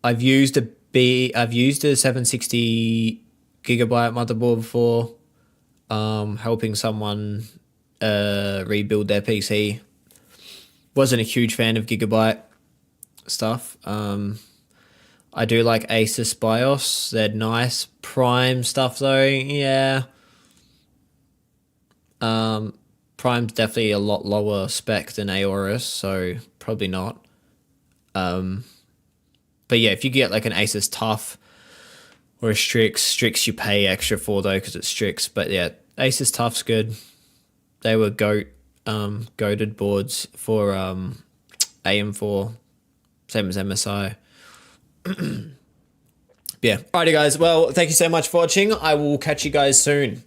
I've used a 760 gigabyte motherboard before, helping someone rebuild their PC. Wasn't a huge fan of gigabyte stuff. I do like Asus BIOS. They're nice. Prime stuff though, yeah. Prime's definitely a lot lower spec than Aorus, so probably not. But yeah, if you get like an Asus Tough or a Strix you pay extra for though because it's Strix. But yeah, Asus Tough's good. They were GOAT. goaded boards for AM4, same as MSI. Yeah. Alrighty, guys. Well, thank you so much for watching. I will catch you guys soon.